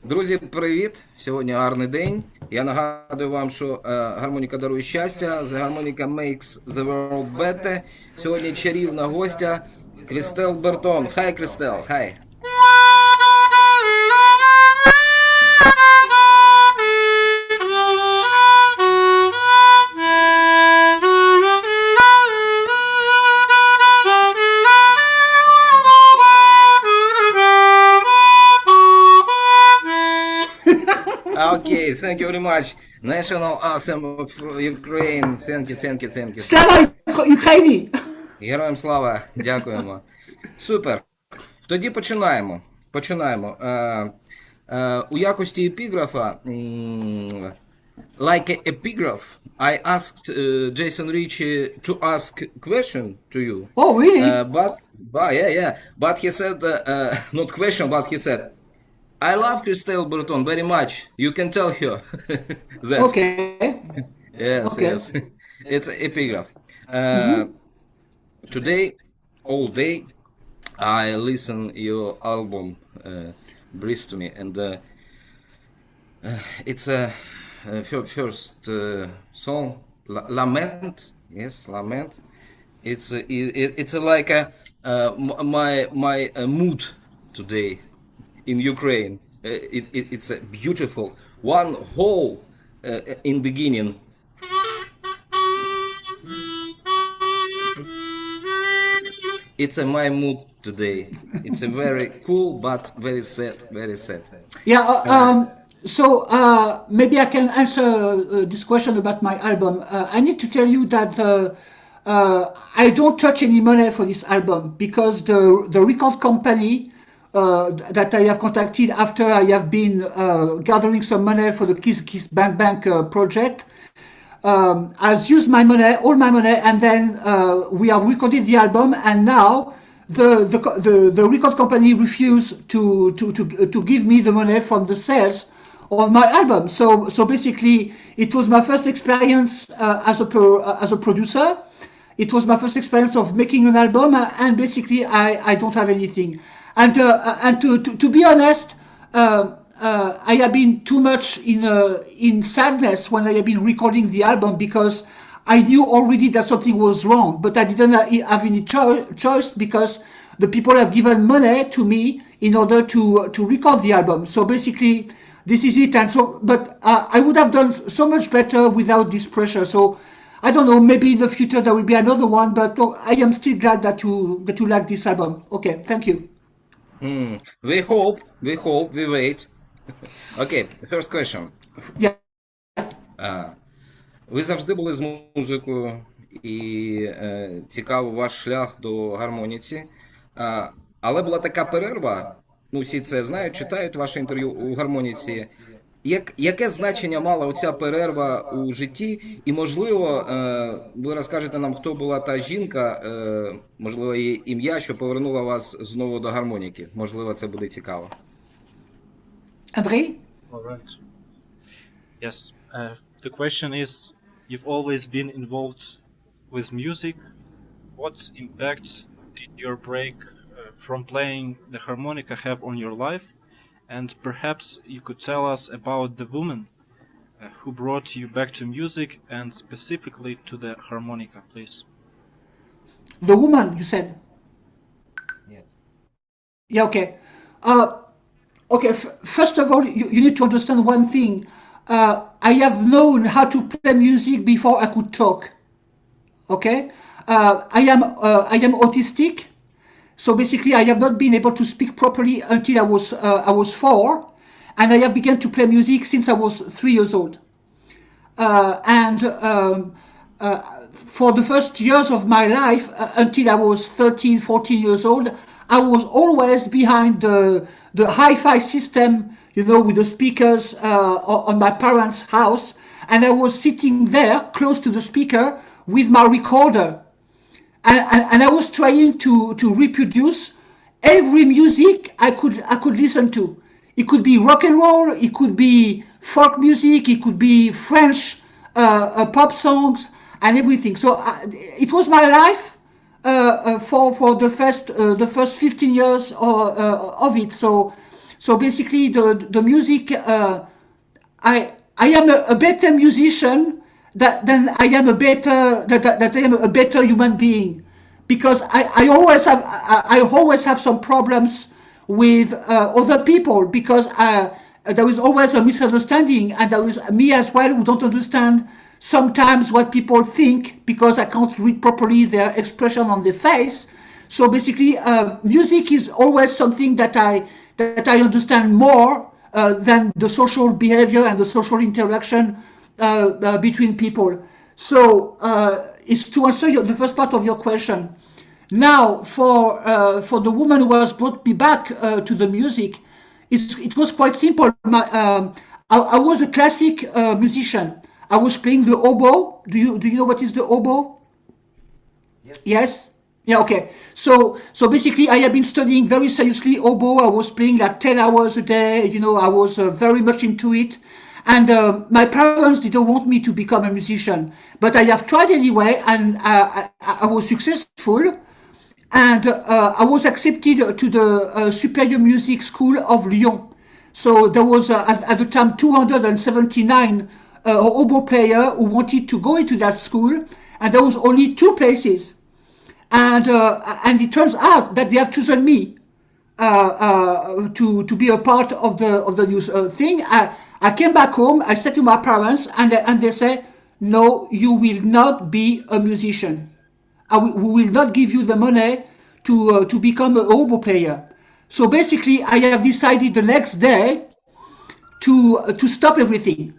Друзі, привіт! Сьогодні гарний день. Я нагадую вам, що гармоніка дарує щастя. The harmonica makes the world better. Сьогодні чарівна гостя Christelle Берthon. Хай, Крістел, хай! Okay, thank you very much. National Anthem of Ukraine. Thank you. Слава Україні! Героям слава, дякуємо. Супер. Тоді починаємо. У якості епіграфа, like epigraph, I asked Jason Ritchie to ask question to you. Oh, really? But he said, not question, but he said, I love Christelle Berthon very much. You can tell her that. Okay. Yes, Okay. yes. It's an epigraph. Today, all day, I listen your album, Breathe to Me, and it's a first song, Lament. Yes, Lament. It's like my mood today in Ukraine. It's a beautiful one whole in beginning. It's my mood today. It's a very cool but very sad. Yeah, maybe I can answer this question about my album. I need to tell you that I don't touch any money for this album because the record company that I have contacted after I have been gathering some money for the Kiss Bank project has used my money, all my money, and then we have recorded the album, and now the record company refused to give me the money from the sales of my album. So basically, it was my first experience as a producer. It was my first experience of making an album, and basically I don't have anything. And to be honest, I have been too much in sadness when I have been recording the album because I knew already that something was wrong, but I didn't have any choice because the people have given money to me in order to record the album. So basically, this is it. And so, but I would have done so much better without this pressure. So I don't know. Maybe in the future there will be another one. But I am still glad that you like this album. Okay, thank you. We hope, we wait. Okay, first question. Yeah. Ви завжди були з музикою і цікавий ваш шлях до гармоніці. Але була така перерва, ну всі це знають, читають ваше інтерв'ю у гармоніці. Яке значення мала оця перерва у житті? І, можливо, ви розкажете нам, хто була та жінка, можливо, її ім'я, що повернула вас знову до гармоніки. Можливо, це буде цікаво. Андрій? All right. Yes. The question is, you've always been involved with music. What impact did your break from playing the harmonica have on your life? And perhaps you could tell us about the woman who brought you back to music and specifically to the harmonica, please. The woman, you said? Yes. Yeah, okay. Okay, first of all, you need to understand one thing. I have known how to play music before I could talk. Okay? I am autistic. So basically, I have not been able to speak properly until I was 4, and I have begun to play music since I was 3 years old. For the first years of my life, until I was 13, 14 years old, I was always behind the hi-fi system, you know, with the speakers on my parents' house, and I was sitting there close to the speaker with my recorder. And I was trying to reproduce every music I could listen to. It could be rock and roll, it could be folk music, it could be French pop songs and everything. So it was my life for the first 15 years of it. So So basically, the music, I am a better musician than I am a better human being, because I always have some problems with other people, because there is always a misunderstanding, and there is me as well who don't understand sometimes what people think, because I can't read properly their expression on their face. So basically, music is always something that I understand more than the social behavior and the social interaction between people. So it's to answer the first part of your question. Now, for the woman who has brought me back to the music, it was quite simple. I was a classic musician. I was playing the oboe. Do you know what is the oboe? Yes? Yeah, okay. So basically, I have been studying very seriously oboe. I was playing like 10 hours a day. You know, I was very much into it. And my parents didn't want me to become a musician, but I have tried anyway, and I was successful. And I was accepted to the Superior Music School of Lyon. So there was at the time 279 oboe player who wanted to go into that school, and there was only 2 places. And it turns out that they have chosen me to be a part of the new thing. I came back home. I said to my parents, and they said, "No, you will not be a musician. We will not give you the money to become an oboe player." So basically, I have decided the next day to stop everything.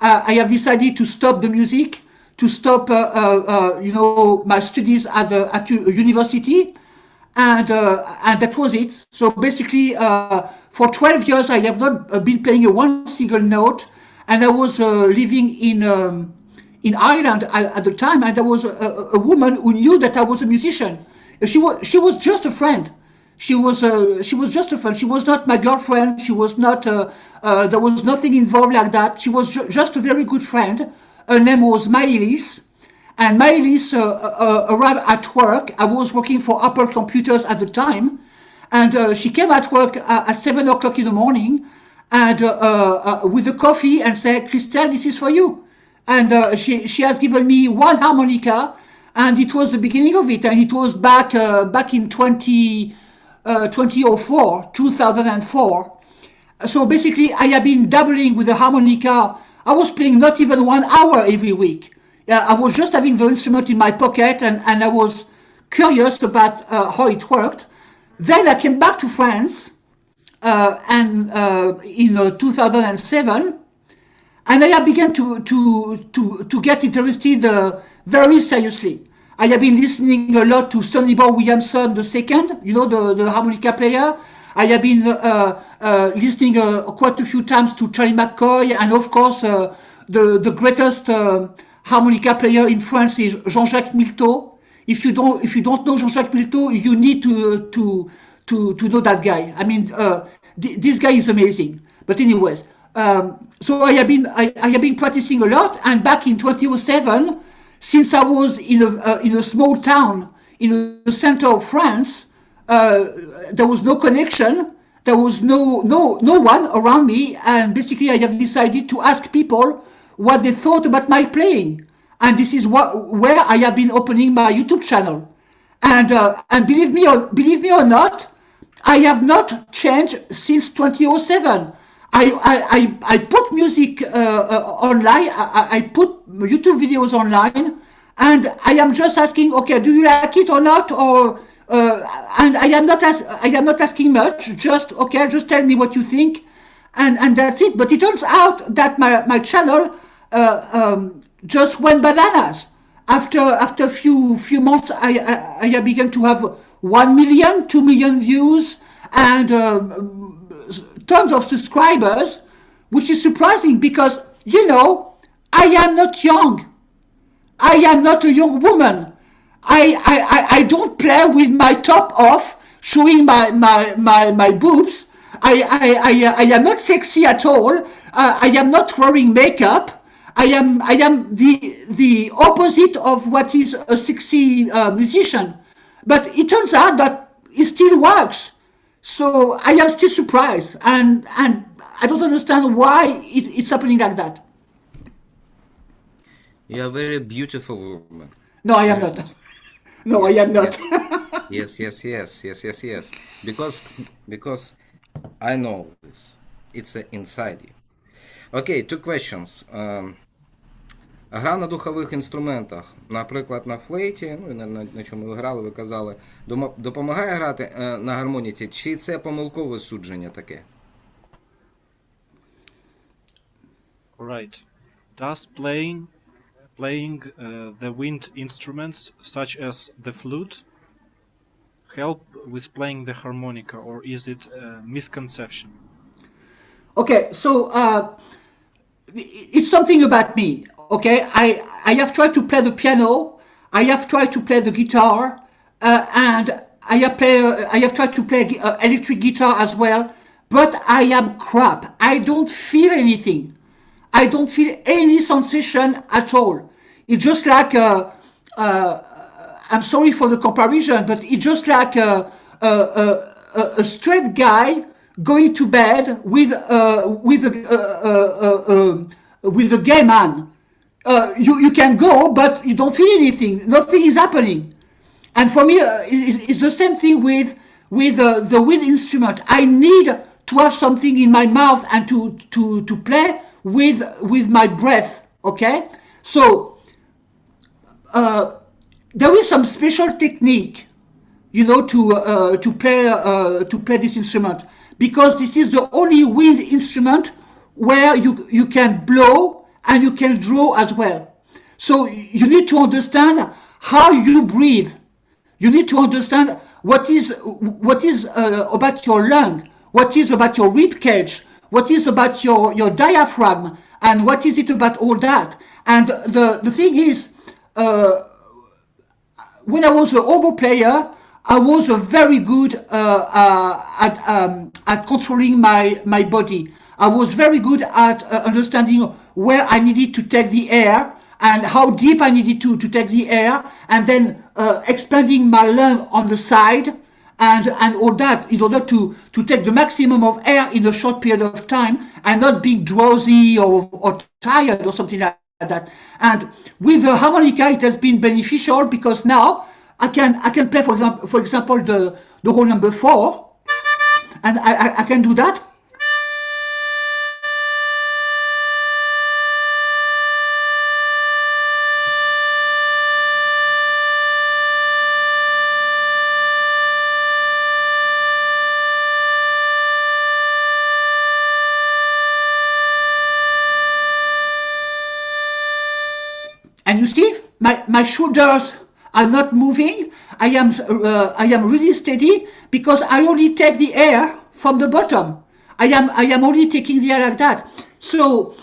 I have decided to stop the music, to stop, my studies at university, and that was it. So basically, for 12 years, I have not been playing one single note, and I was living in Ireland at the time, and there was a woman who knew that I was a musician. She was just a friend. She was just a friend. She was not my girlfriend. She was not. There was nothing involved like that. She was just a very good friend. Her name was Maëlys, and Maëlys arrived at work. I was working for Apple Computers at the time, and she came at work at 7 o'clock in the morning, and with a coffee, and said, "Kristelle, this is for you." And she has given me one harmonica, and it was the beginning of it. And it was back in 2004. So basically, I have been dabbling with the harmonica. I was playing not even 1 hour every week. I was just having the instrument in my pocket, and I was curious about how it worked. Then I came back to France, and in 2007, and I have begun to get interested very seriously. I have been listening a lot to Sonny Boy Williamson II, you know, the harmonica player. I have been listening quite a few times to Charlie McCoy, and of course the greatest harmonica player in France is Jean-Jacques Milteau. If you don't know Jean-Jacques Milteau, you need to know that guy. I mean, this guy is amazing. But anyways, so I have been practicing a lot, and back in 2007, since I was in a small town in the center of France, there was no connection. There was no one around me, and basically I have decided to ask people what they thought about my playing, and this is where I have been opening my YouTube channel. And believe me or not, I have not changed since 2007. I put music online. I put YouTube videos online, and I am just asking, okay, do you like it or not? Or and I am not asking much. Just tell me what you think, and that's it. But it turns out that my channel just went bananas. After a few months, I have begun to have 1 million, 2 million views, and tons of subscribers, which is surprising because, you know, I am not young. I am not a young woman. I don't play with my top off, showing my boobs. I am not sexy at all. I am not wearing makeup. I am the opposite of what is a sexy musician. But it turns out that it still works. So I am still surprised, and I don't understand why it's happening like that. You are a very beautiful woman. No, I am not. No, I am not. Yes. Because I know this. It's inside you. Okay, two questions. Гра на духових інструментах, наприклад, на флейті, ну, на чому ви грали, ви казали, допомагає грати на гармоніці, чи це помилкове судження таке? Right. Does playing the wind instruments such as the flute help with playing the harmonica, or is it a misconception? Okay, so it's something about me. Okay, I have tried to play the piano, I have tried to play the guitar, and I have tried to play electric guitar as well, but I am crap. I don't feel anything. I don't feel any sensation at all. It's just like I'm sorry for the comparison, but it's just like a straight guy going to bed with a gay man. You can go, but you don't feel anything. Nothing is happening. And for me, it's the same thing with the wind instrument. I need to have something in my mouth and to play with my breath. Okay, so there is some special technique, you know, to play this instrument, because this is the only wind instrument where you can blow and you can draw as well. So you need to understand how you breathe. You need to understand what is about your lung, what is about your rib cage, what is about your diaphragm, and what is it about all that. And the thing is, when I was an oboe player, I was very good at controlling my body. I was very good at understanding where I needed to take the air and how deep I needed to take the air, and then expanding my lung on the side and all that in order to take the maximum of air in a short period of time and not being drowsy or tired or something like that. And with the harmonica, it has been beneficial because now I can play, for example, the whole number 4, and I can do that. And you see, my shoulders are not moving. I am really steady because I only take the air from the bottom. I am only taking the air like that. So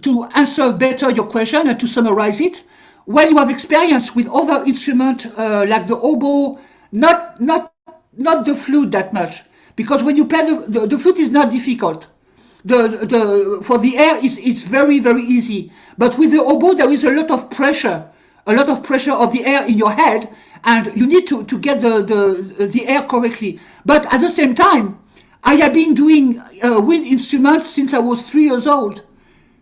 to answer better your question and to summarize it, when you have experience with other instruments like the oboe, not the flute that much, because when you play the flute is not difficult. For the air it's very easy, but with the oboe there is a lot of pressure of the air in your head, and you need to get the air correctly. But at the same time, I have been doing wind instruments since I was 3 years old,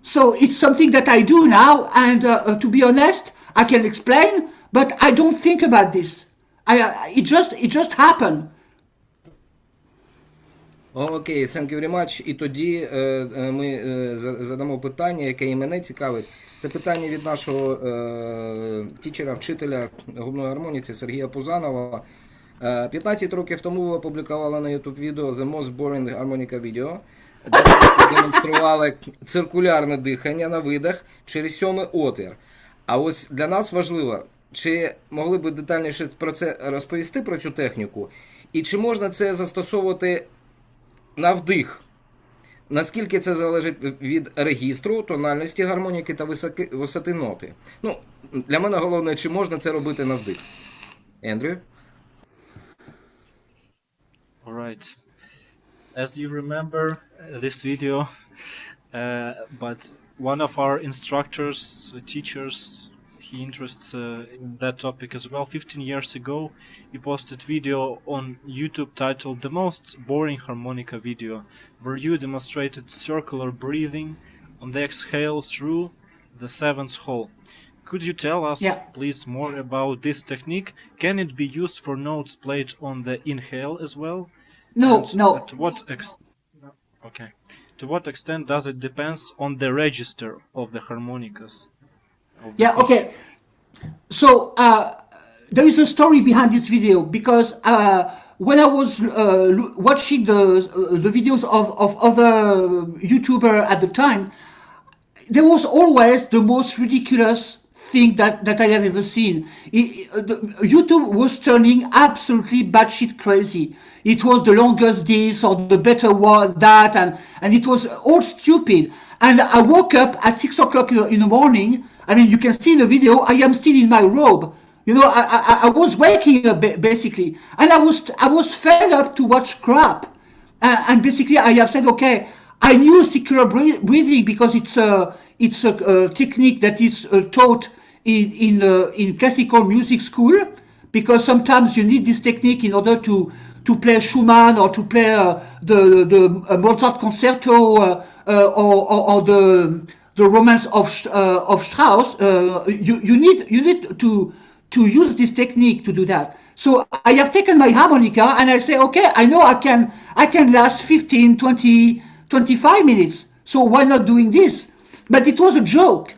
so it's something that I do now, and to be honest, I can explain, but I don't think about this. It just happened. Окей, thank you very much. І тоді ми задамо питання, яке і мене цікавить. Це питання від нашого тічера, вчителя губної гармоніці Сергія Пузанова. 15 років тому ви опублікували на YouTube відео The Most Boring Harmonica Video, де ви демонстрували циркулярне дихання на видах через 7-й отвір. А ось для нас важливо, чи могли б детальніше про це розповісти, про цю техніку, і чи можна це застосовувати на вдих? Наскільки це залежить від регістру, тональності гармоніки та висоти ноти? Ну, для мене головне, чи можна це робити на вдих. Ендрю? All right. As you remember this video, but one of our instructors, teachers, he interests in that topic as well. 15 years ago, he posted video on YouTube titled "The Most Boring Harmonica Video," where you demonstrated circular breathing on the exhale through the seventh hole. Could you tell us, please, more about this technique? Can it be used for notes played on the inhale as well? No, no. To what To what extent does it depend on the register of the harmonicas? Okay. So there is a story behind this video, because when I was watching the videos of other YouTubers at the time, there was always the most ridiculous thing that I have ever seen. YouTube was turning absolutely batshit crazy. It was the longest this or the better one that, and it was all stupid. And I woke up at 6 o'clock in the morning. I mean, you can see in the video, I am still in my robe. You know, I was waking up basically, and I was fed up to watch crap. And basically, I have said, okay, I knew circular breathing because it's a technique that is taught in classical music school, because sometimes you need this technique in order to play Schumann or to play the Mozart concerto or the Romance of Strauss. You need to use this technique to do that. So I have taken my harmonica and I say, okay, I know I can last 15, 20, 25 minutes. So why not doing this? But it was a joke.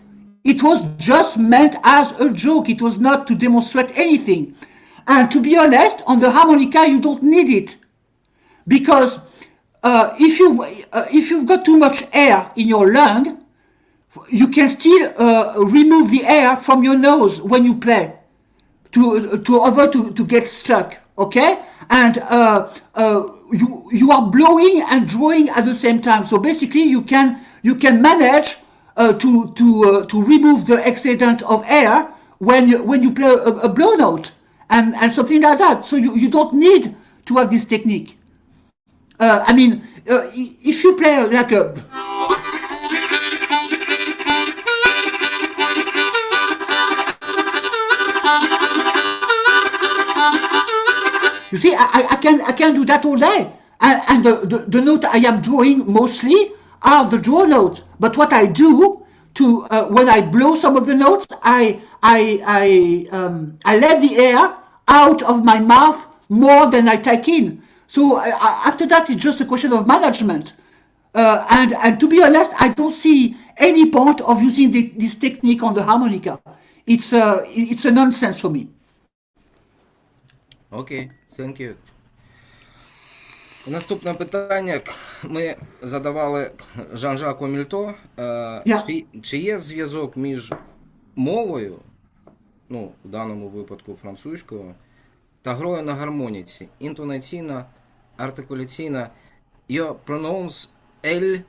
It was just meant as a joke. It was not to demonstrate anything. And to be honest, on the harmonica, you don't need it, because if you've got too much air in your lung, you can still remove the air from your nose when you play to avoid to get stuck. Okay, and you are blowing and drawing at the same time. So basically, you can manage to remove the excedent of air when you play a blow note. And something like that. So you don't need to have this technique. I mean, if you play like a... You see, I can do that all day. And the note I am drawing mostly are the draw notes. But what I do when I blow some of the notes, I let the air out of my mouth more than I take in. So after that, it's just a question of management. And to be honest, I don't see any point of using this technique on the harmonica. It's a nonsense for me. Окей, thank you. Наступне питання ми задавали Жан-Жаку Мільто. Чи є зв'язок між мовою, ну, в даному випадку французькою, та грою на гармоніці? Інтонаційна, артикуляційна. You pronounce L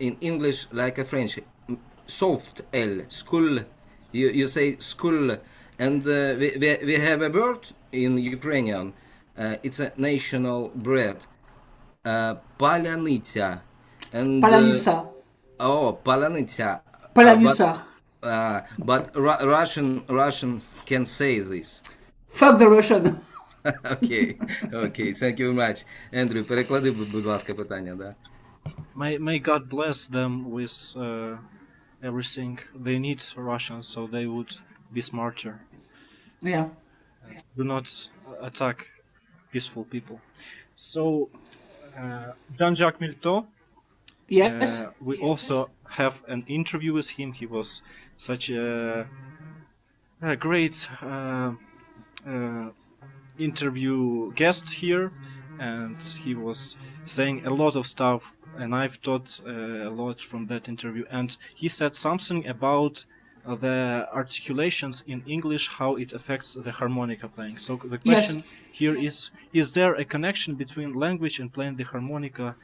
in English like a French. Soft L, school. You say school. And we have a word in Ukrainian. It's a national bread. Паляниця. Паляниця. Паляниця. Паляниця. But Russian can say this. Fuck the Russian. Okay, thank you very much. Андрю, переклади, будь ласка, питання, да. May God bless them with everything. They need Russians, so they would be smarter. Yeah. Do not attack peaceful people. So, Jean-Jacques Milteau. Yes. We also have an interview with him. He was such a great interview guest here, and he was saying a lot of stuff, and I've taught a lot from that interview. And he said something about the articulations in English, how it affects the harmonica playing. So the question here is there a connection between language and playing the harmonica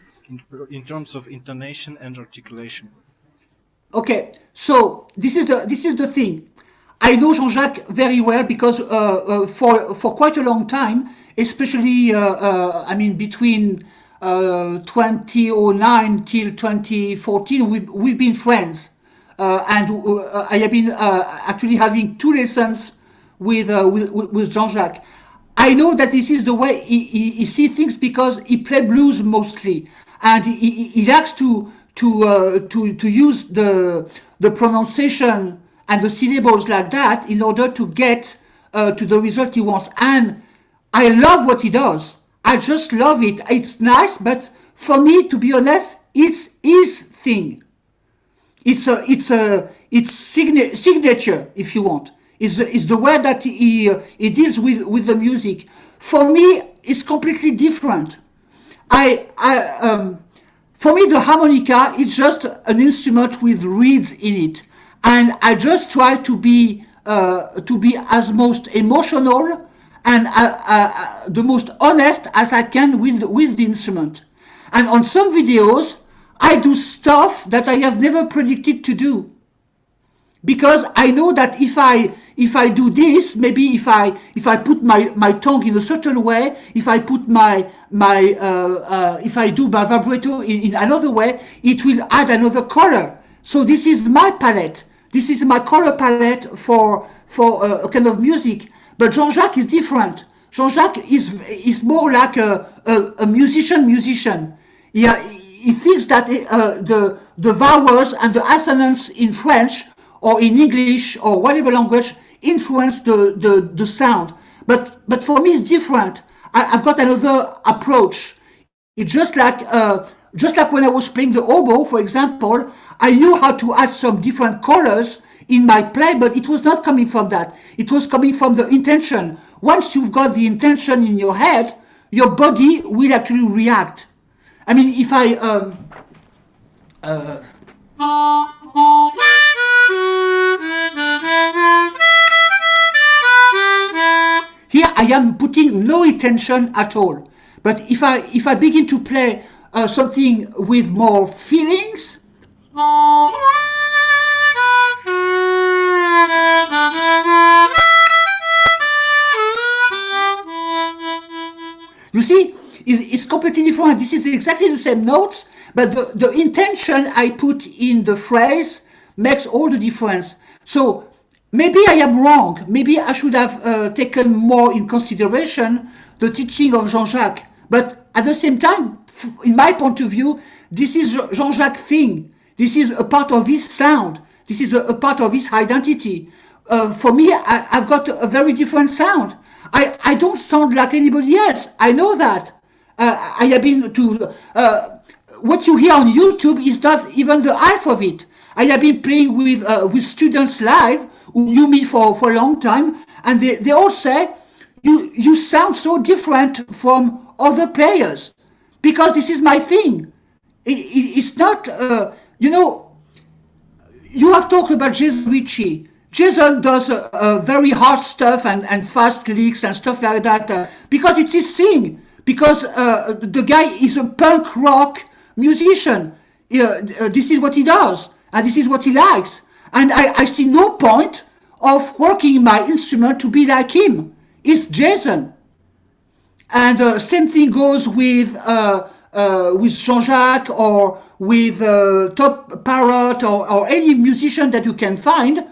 in terms of intonation and articulation? Okay, so this is the thing. I know Jean-Jacques very well because for quite a long time, especially I mean between 2009 till 2014, we've been friends. I have been actually having 2 lessons with Jean-Jacques. I know that this is the way he sees things because he plays blues mostly, and he likes to use the pronunciation and the syllables like that in order to get to the result he wants. And I love what he does. I just love it. It's nice, but for me, to be honest, it's his thing. It's signature, if you want. Is the way that he deals with the music. For me, it's completely different. For me, the harmonica is just an instrument with reeds in it, and I just try to be as most emotional and the most honest as I can with the instrument. And on some videos, I do stuff that I have never predicted to do, because I know that if I do this, maybe if I put my tongue in a certain way, if I put if I do my vibrato in another way, it will add another color. So this is my palette. This is my color palette for a kind of music. But Jean-Jacques is different. Jean-Jacques is more like a musician. He thinks that the vowels and the assonance in French or in English or whatever language influence the sound. But for me it's different. I've got another approach. It's just like when I was playing the oboe, for example, I knew how to add some different colors in my play, but it was not coming from that. It was coming from the intention. Once you've got the intention in your head, your body will actually react. I mean, if here I am putting no intention at all. But if I begin to play something with more feelings, you see, it's completely different. This is exactly the same notes, but the intention I put in the phrase makes all the difference. So maybe I am wrong. Maybe I should have taken more in consideration the teaching of Jean-Jacques. But at the same time, in my point of view, this is Jean-Jacques' thing. This is a part of his sound. This is a part of his identity. For me, I've got a very different sound. I don't sound like anybody else. I know that. I have been to... what you hear on YouTube is not even the half of it. I have been playing with students live who knew me for a long time, and they all say, you sound so different from other players, because this is my thing. It's not, you have talked about Jason Ritchie. Jason does very hard stuff and fast licks and stuff like that because it's his thing, because the guy is a punk rock musician. This is what he does, and this is what he likes. And I see no point of working my instrument to be like him. It's Jason. And same thing goes with Jean-Jacques or with Top Parrot or any musician that you can find.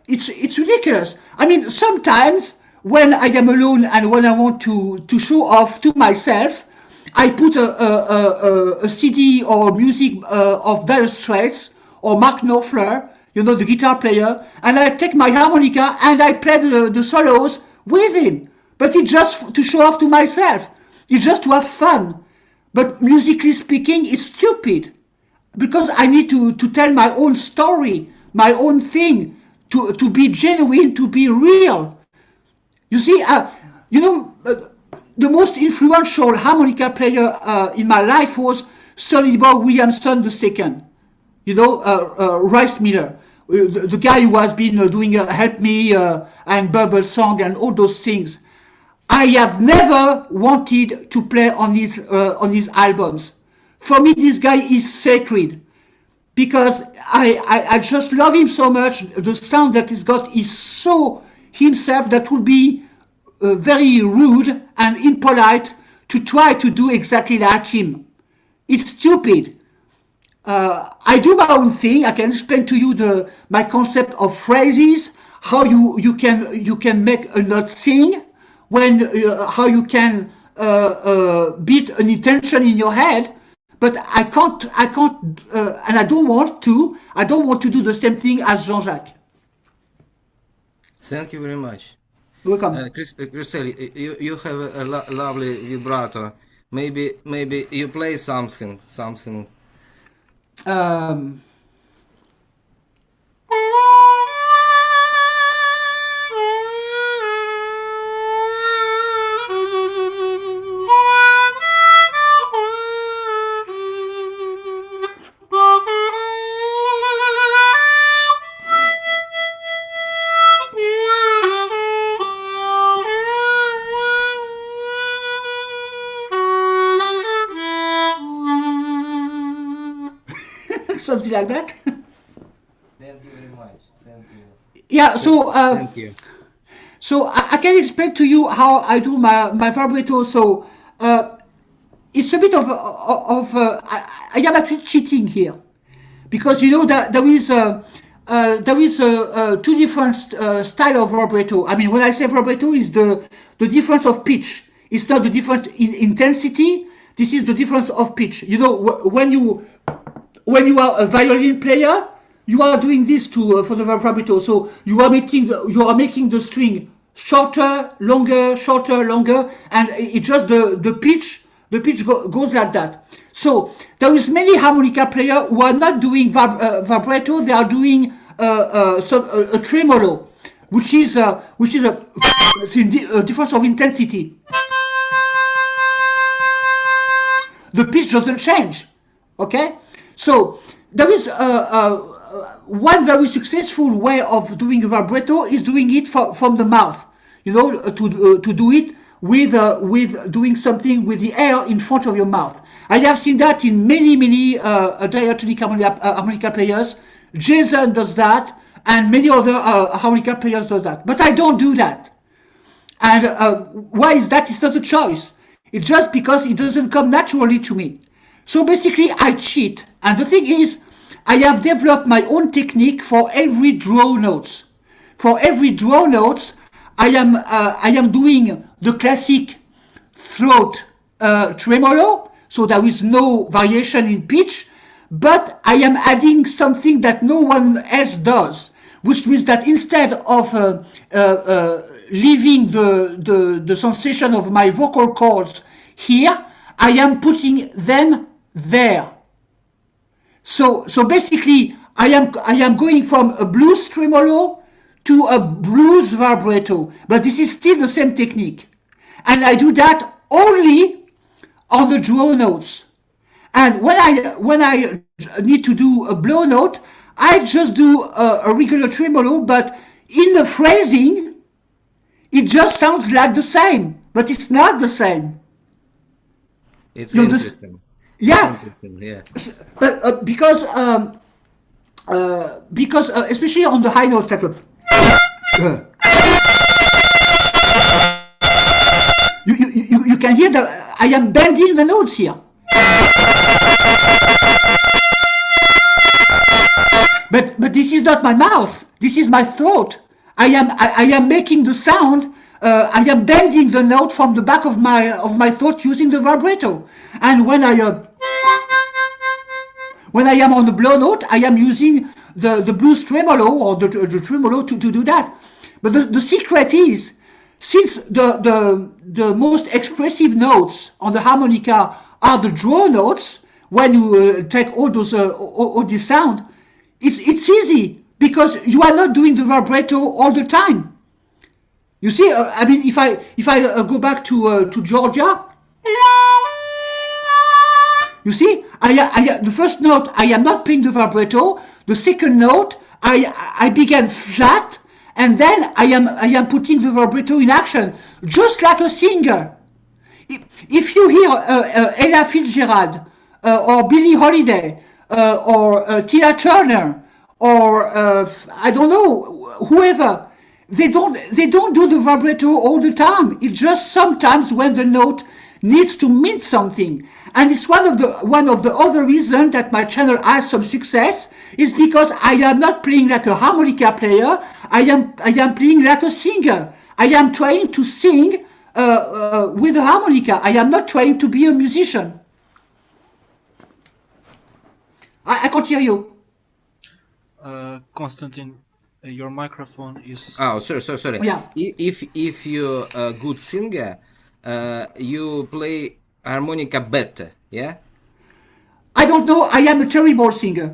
It's ridiculous. I mean, sometimes when I am alone and when I want to show off to myself, I put a CD or music of Dire Straits or Mark Knopfler, the guitar player, and I take my harmonica and I play the solos with him. But it's just to show off to myself. It's just to have fun. But musically speaking, it's stupid, because I need to tell my own story, my own thing, to be genuine, to be real. You see, the most influential harmonica player in my life was Sonny Boy Williamson II. Rice Miller, the guy who has been doing Help Me and Bubble Song and all those things. I have never wanted to play on his albums. For me, this guy is sacred, because I just love him so much. The sound that he's got is so himself that would be very rude and impolite to try to do exactly like him. It's stupid. I do my own thing. I can explain to you my concept of phrases, how you can make a note sing, how you can beat an intention in your head. But I can't, and I don't want to do the same thing as Jean-Jacques. Thank you very much. Welcome. Крістель, you have a lovely vibrato. Maybe you play something. Something like that. Thank you very much. Thank you. Yeah. So Thank you. so I can explain to you how I do my vibrato. So it's a bit of I am actually cheating here, because you know that there is two different style of vibrato. I mean, when I say vibrato, is the difference of pitch. It's not the difference in intensity. This is the difference of pitch. You know, when you are a violin player, you are doing this for the vibrato. So you are making the string shorter, longer, and it's just the pitch. The pitch goes like that. So there is many harmonica players who are not doing vibrato. They are doing a tremolo, which is a difference of intensity. The pitch doesn't change. Okay. So there is one very successful way of doing a vibrato is doing it from the mouth. You know, to do it with doing something with the air in front of your mouth. I have seen that in many diatonic harmonica players. Jason does that, and many other harmonica players do that. But I don't do that. And why is that? It's not a choice. It's just because it doesn't come naturally to me. So basically, I cheat. And the thing is, I have developed my own technique for every draw notes. For every draw notes, I am doing the classic throat tremolo, so there is no variation in pitch, but I am adding something that no one else does, which means that instead of leaving the sensation of my vocal cords here, I am putting them there. So basically, I am going from a blues tremolo to a blues vibrato, but this is still the same technique, and I do that only on the draw notes. And when I need to do a blow note, I just do a regular tremolo, but in the phrasing, it just sounds like the same, but it's not the same. It's interesting. Yeah. It's interesting, yeah. But because especially on the high notes, like you can hear that I am bending the notes here. But this is not my mouth. This is my throat. I am making the sound. I am bending the note from the back of my throat using the vibrato. And when I am on the blow note, I am using the blues tremolo or the tremolo to do that. But the secret is, since the most expressive notes on the harmonica are the draw notes, when you take all this sound, it's easy because you are not doing the vibrato all the time. You see, I mean, if I go back to Georgia, you see, the first note I am not playing the vibrato. The second note I began flat, and then I am putting the vibrato in action, just like a singer. If you hear Ella Fitzgerald or Billie Holiday or Tina Turner or I don't know, whoever, they don't do the vibrato all the time. It's just sometimes when the note needs to mean something. And it's one of the other reasons that my channel has some success is because I am not playing like a harmonica player. I am playing like a singer. I am trying to sing with a harmonica. I am not trying to be a musician. I can't hear you. Konstantin, your microphone is... Oh, sorry. Yeah. If you're a good singer, you play harmonica better, yeah? I don't know. I am a terrible singer.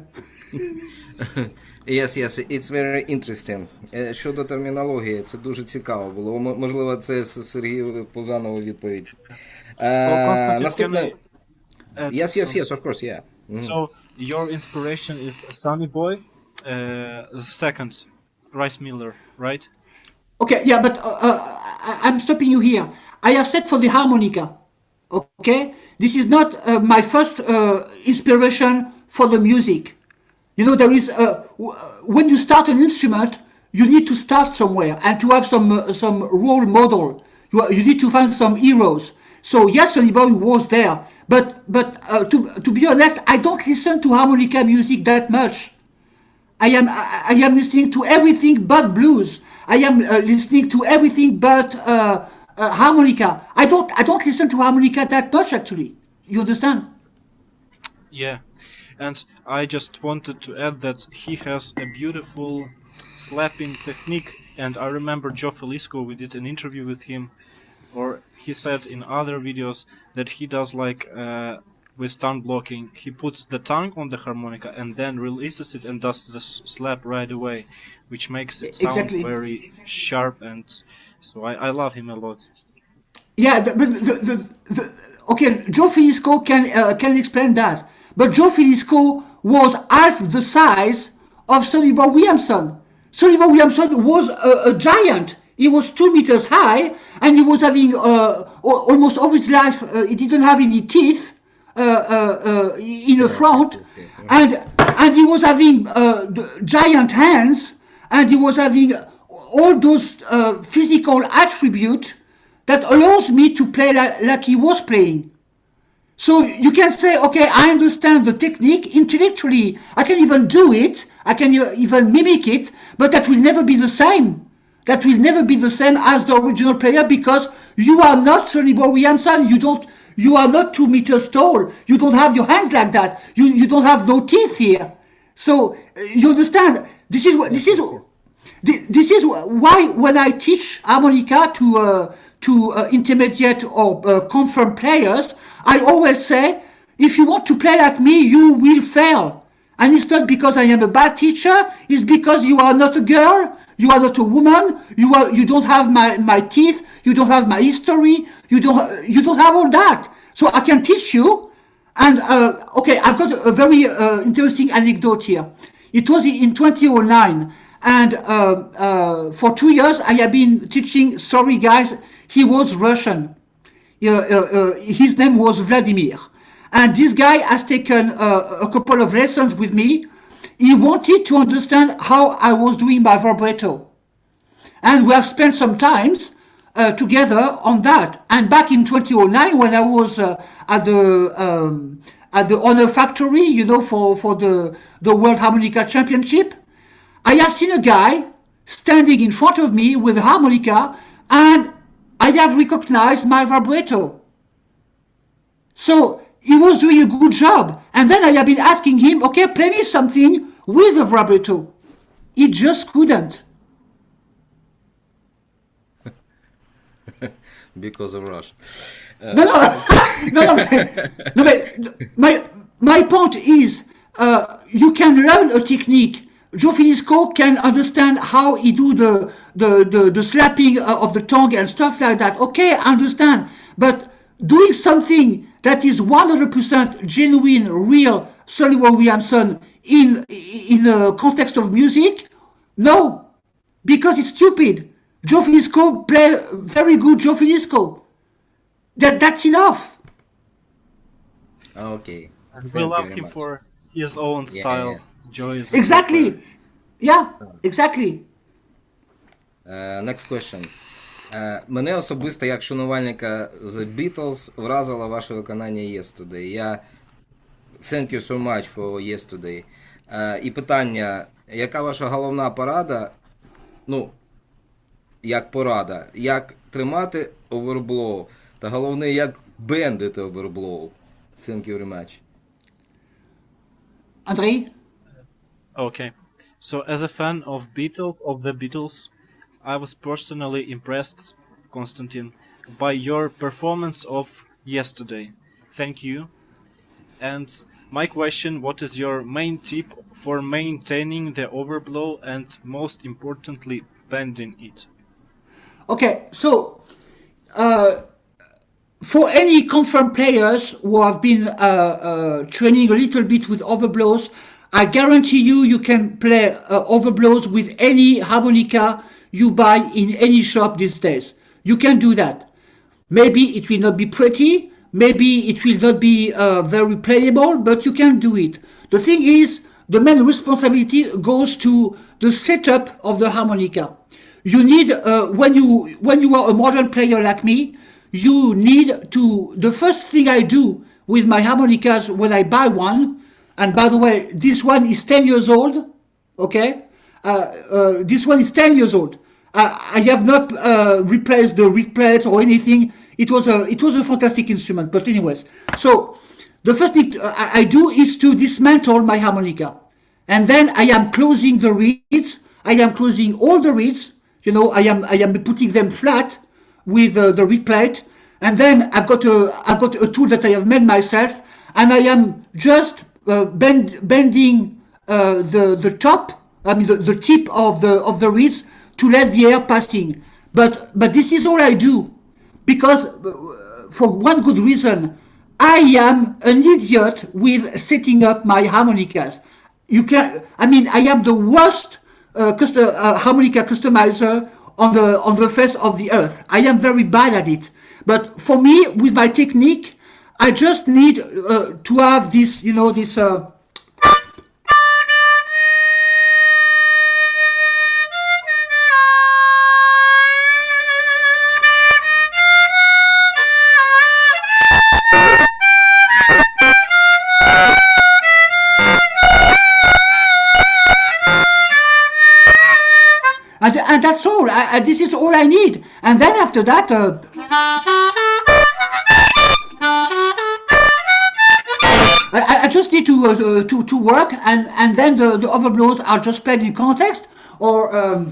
Yes, it's very interesting. Щодо термінології, це дуже цікаво було. Можливо, це Сергію Пузанову відповідь. Наступне... Yes, of course, yeah. So, your inspiration is Sonny Boy, second, Rice Miller, right? Okay, yeah, but I'm stopping you here. I have said for the harmonica, okay? This is not my first inspiration for the music. You know, there is, when you start an instrument, you need to start somewhere and to have some role model. You need to find some heroes. So yes, Sonny Boy was there, but to be honest, I don't listen to harmonica music that much. I am listening to everything but blues. I am listening to everything but harmonica. I don't listen to harmonica that much actually. You understand? Yeah, and I just wanted to add that he has a beautiful slapping technique. And I remember Joe Felisko, we did an interview with him, or he said in other videos that he does like with tongue blocking. He puts the tongue on the harmonica and then releases it and does the slap right away, which makes it sound Exactly. very sharp. And so I love him a lot. Yeah, okay, Joe Felisko can explain that. But Joe Felisko was half the size of Sonny Boy Williamson. Sonny Boy Williamson was a giant. He was 2 meters high, and he was having almost all his life. He didn't have any teeth in the front, and he was having giant hands, and he was having all those physical attributes that allows me to play like he was playing. So you can say, okay, I understand the technique intellectually. I can even do it. I can even mimic it, but that will never be the same. That will never be the same as the original player because you are not Sonny Boy Williamson. You are not 2 meters tall. You don't have your hands like that. You don't have no teeth here. So you understand. This is why when I teach harmonica to intermediate or confirmed players, I always say, if you want to play like me, you will fail. And it's not because I am a bad teacher. It's because you are not a girl. You are not a woman. You don't have my teeth. You don't have my history. You don't have all that. So I can teach you. And okay, I've got a very interesting anecdote here. It was in 2009, and for 2 years I have been teaching. Sorry guys, he was Russian. His name was Vladimir, and this guy has taken a couple of lessons with me. He wanted to understand how I was doing my vibrato, and we have spent some times together on that. And back in 2009, when I was at the Honor Factory, you know, for the World Harmonica Championship, I have seen a guy standing in front of me with a harmonica, and I have recognized my vibrato. So he was doing a good job. And then I have been asking him, okay, play me something with a vibrato. He just couldn't. Because of Russia. No, but my point is, you can learn a technique. Joe Felisko can understand how he do the slapping of the tongue and stuff like that. Okay, I understand. But doing something that is 100% genuine, real, Sonny Boy Williamson in the context of music, no, because it's stupid. Joe Felisko play very good Joe Felisko. That's enough. Okay. We love him for his own style. Yeah. Joe is Exactly. Yeah, exactly. Next question. Мене особисто, як шанувальника The Beatles, вразило ваше виконання Yesterday. Thank you so much for Yesterday. І питання, яка ваша головна порада, як порада, як тримати оверблоу, та головне, як бендити оверблоу? Thank you very much. Andrei? Okay. So as a fan of the Beatles, I was personally impressed, Konstantin, by your performance of Yesterday. Thank you. And my question, what is your main tip for maintaining the overblow and most importantly bending it? Okay, so for any confirmed players who have been training a little bit with overblows, I guarantee you can play overblows with any harmonica you buy in any shop these days. You can do that. Maybe it will not be pretty, maybe it will not be very playable, but you can do it. The thing is, the main responsibility goes to the setup of the harmonica. You need, when you are a modern player like me, you need to, the first thing I do with my harmonicas when I buy one, and by the way, this one is 10 years old, okay? This one is 10 years old. I have not replaced the reed plates or anything. It was a fantastic instrument, but anyways. So the first thing I do is to dismantle my harmonica. And then I am closing the reeds. I am closing all the reeds. You know, I am putting them flat with the reed plate. And then I've got a tool that I have made myself, and I am just bending the top, I mean the tip of the reeds to let the air passing. But this is all I do, because for one good reason, I am an idiot with setting up my harmonicas. I am the worst harmonica customizer on the face of the earth. I am very bad at it. But for me, with my technique, I just need to have this, this. And that's all. This is all I need. And then after that, I just need to work, and then the overblows are just played in context, or.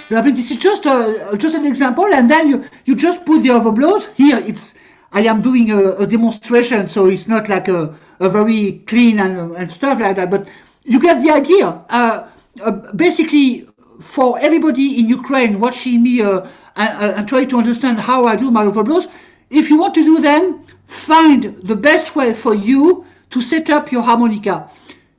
I mean, this is just an example, and then you just put the overblows here. I am doing a demonstration, so it's not like a very clean and stuff like that, but you get the idea. Basically, for everybody in Ukraine watching me and trying to understand how I do my overblows, if you want to do them, find the best way for you to set up your harmonica.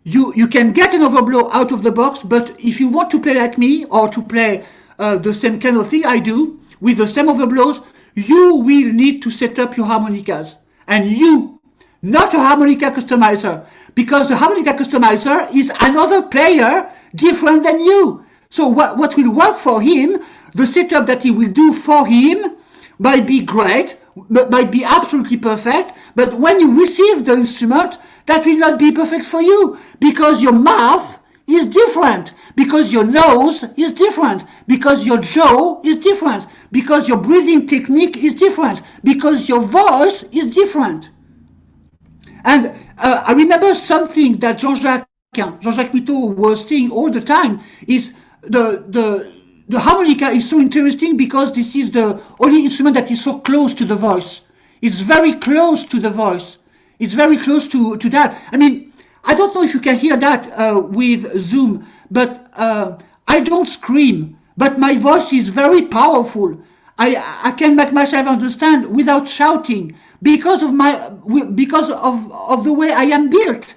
You can get an overblow out of the box, but if you want to play like me, or to play the same kind of thing I do with the same overblows, you will need to set up your harmonicas. And you, not a harmonica customizer, because the harmonica customizer is another player different than you. So what will work for him, the setup that he will do for him, might be great, might be absolutely perfect, but when you receive the instrument, that will not be perfect for you, because your mouth is different, because your nose is different, because your jaw is different, because your breathing technique is different, because your voice is different. And I remember something that Jean-Jacques Miteau was saying all the time, is the harmonica is so interesting because this is the only instrument that is so close to the voice. It's very close to the voice. It's very close to that. I mean, I don't know if you can hear that with Zoom, but I don't scream, but my voice is very powerful. I can make myself understand without shouting because of the way I am built.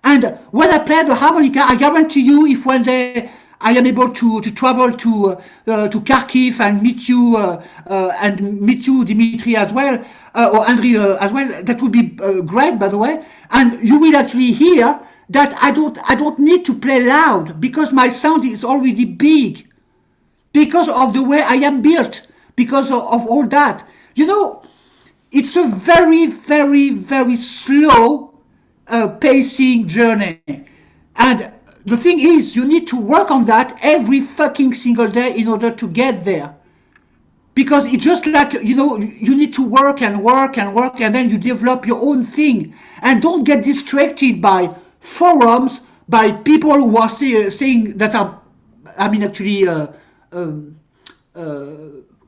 And when I play the harmonica, I guarantee you, if one day I am able to travel to Kharkiv and meet you, Dimitri, as well, or Andriy as well, that would be great, by the way. And you will actually hear that I don't need to play loud because my sound is already big, because of the way I am built, because of all that. You know, it's a very, very, very slow pacing journey. And the thing is, you need to work on that every fucking single day in order to get there. Because it's just like, you know, you need to work and work and work, and then you develop your own thing. And don't get distracted by forums, by people who are saying that are, I mean, actually,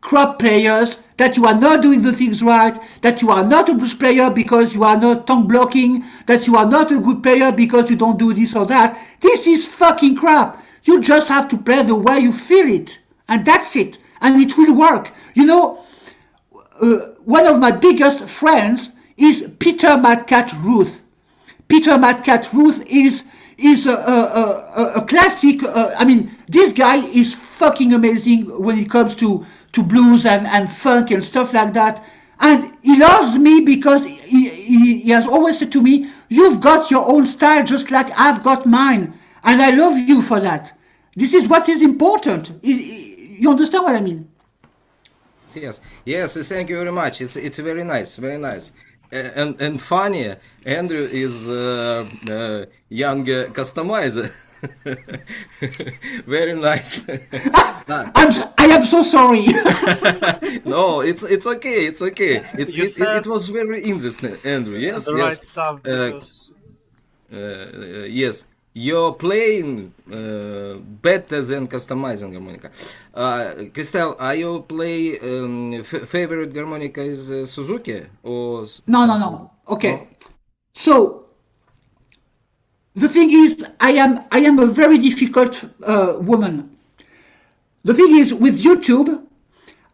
crop players, that you are not doing the things right, that you are not a blues player because you are not tongue blocking, that you are not a good player because you don't do this or that. This is fucking crap. You just have to play the way you feel it, and that's it, and it will work. You know, one of my biggest friends is Peter Madcat Ruth. Peter Madcat Ruth is a classic. I mean, this guy is fucking amazing when it comes to blues and funk and stuff like that. And he loves me because he has always said to me, you've got your own style just like I've got mine. And I love you for that. This is what is important. You understand what I mean? Yes, thank you very much. It's very nice, very nice. And funny, Andrew is young customizer. Very nice. I am so sorry. No, it's okay. It's okay. It was very interesting, Andrew. Yes, the yes. right stuff. Because... Yes, you're playing better than customizing harmonica. Christelle, are you play favorite harmonica is Suzuki or? No. Okay. No? So the thing is, I am a very difficult woman. The thing is, with YouTube,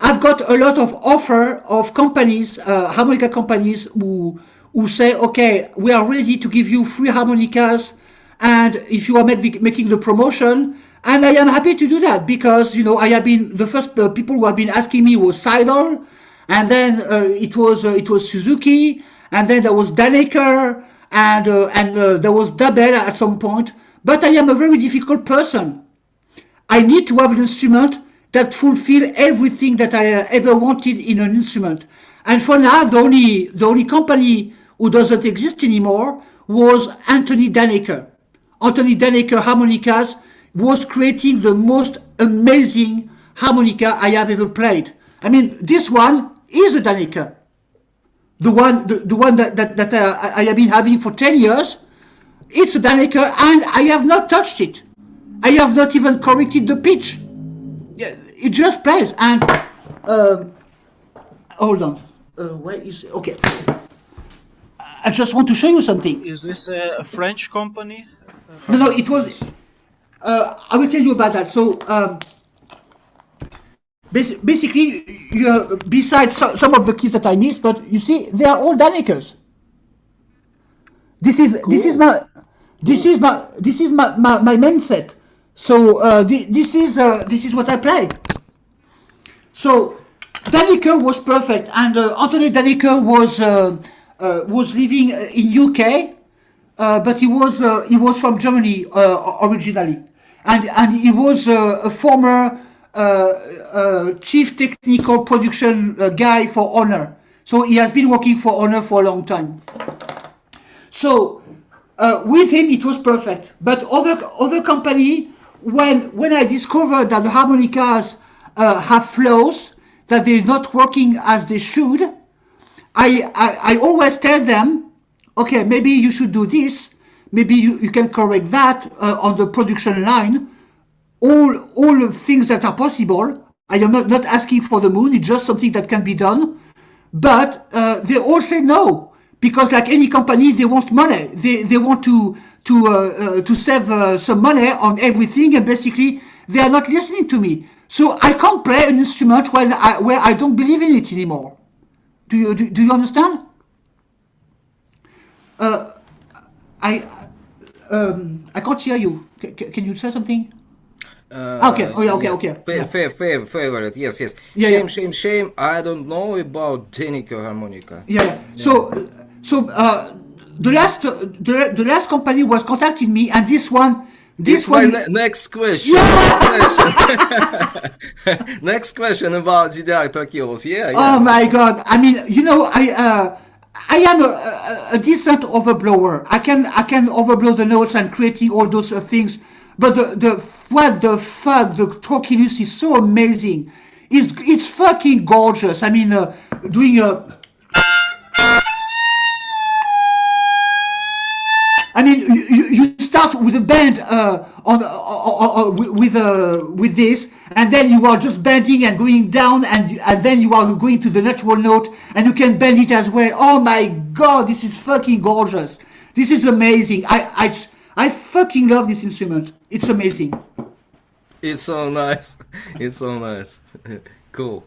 I've got a lot of offer of companies, harmonica companies, who say, okay, we are ready to give you free harmonicas, and if you are making the promotion, and I am happy to do that because, you know, I have been the first people who have been asking me was Seidel, and then it was Suzuki, and then there was Daneker, and there was Dabel at some point. But I am a very difficult person. I need to have an instrument that fulfill everything that I ever wanted in an instrument. And for now, the only company who doesn't exist anymore was Anthony Daneker. Anthony Daneker Harmonicas was creating the most amazing harmonica I have ever played. I mean, this one is a Daneker. The one that I have been having for 10 years, it's a Daneker, and I have not touched it. I have not even corrected the pitch. It just plays. And hold on, where is it? Okay? I just want to show you something. Is this a French company? No, it was. I will tell you about that. So. Basically, besides some of the keys that I missed, but you see, they are all Danekers. This is my main set. So this is what I play. So Daneker was perfect, and Anthony Daneker was living in UK, but he was from Germany originally, and he was a former chief technical production guy for Honor. So he has been working for Honor for a long time. So with him it was perfect. But other company, when I discovered that the harmonicas have flaws, that they're not working as they should, I always tell them, okay, maybe you should do this, maybe you can correct that on the production line. All the things that are possible. I am not asking for the moon. It's just something that can be done. But they all say no, because like any company, they want money. They want to save some money on everything, and basically they are not listening to me. So I can't play an instrument where I don't believe in it anymore. Do you understand? I can't hear you. Can you say something? Okay. Oh, yeah. Okay. Yeah. Favorite. Yes. Yeah, Shame. I don't know about Danica harmonica. Yeah. So the last company was contacting me, and this one. Next question. Next question about didactic skills. Yeah. Oh my God! I mean, I am a decent overblower. I can overblow the notes and creating all those things. But what the fuck, the Trochilus is so amazing. It's fucking gorgeous. I mean, doing a. I mean, you start with a bend with this, and then you are just bending and going down, and then you are going to the natural note, and you can bend it as well. Oh my God, this is fucking gorgeous. This is amazing. I fucking love this instrument. It's amazing. It's so nice. Cool.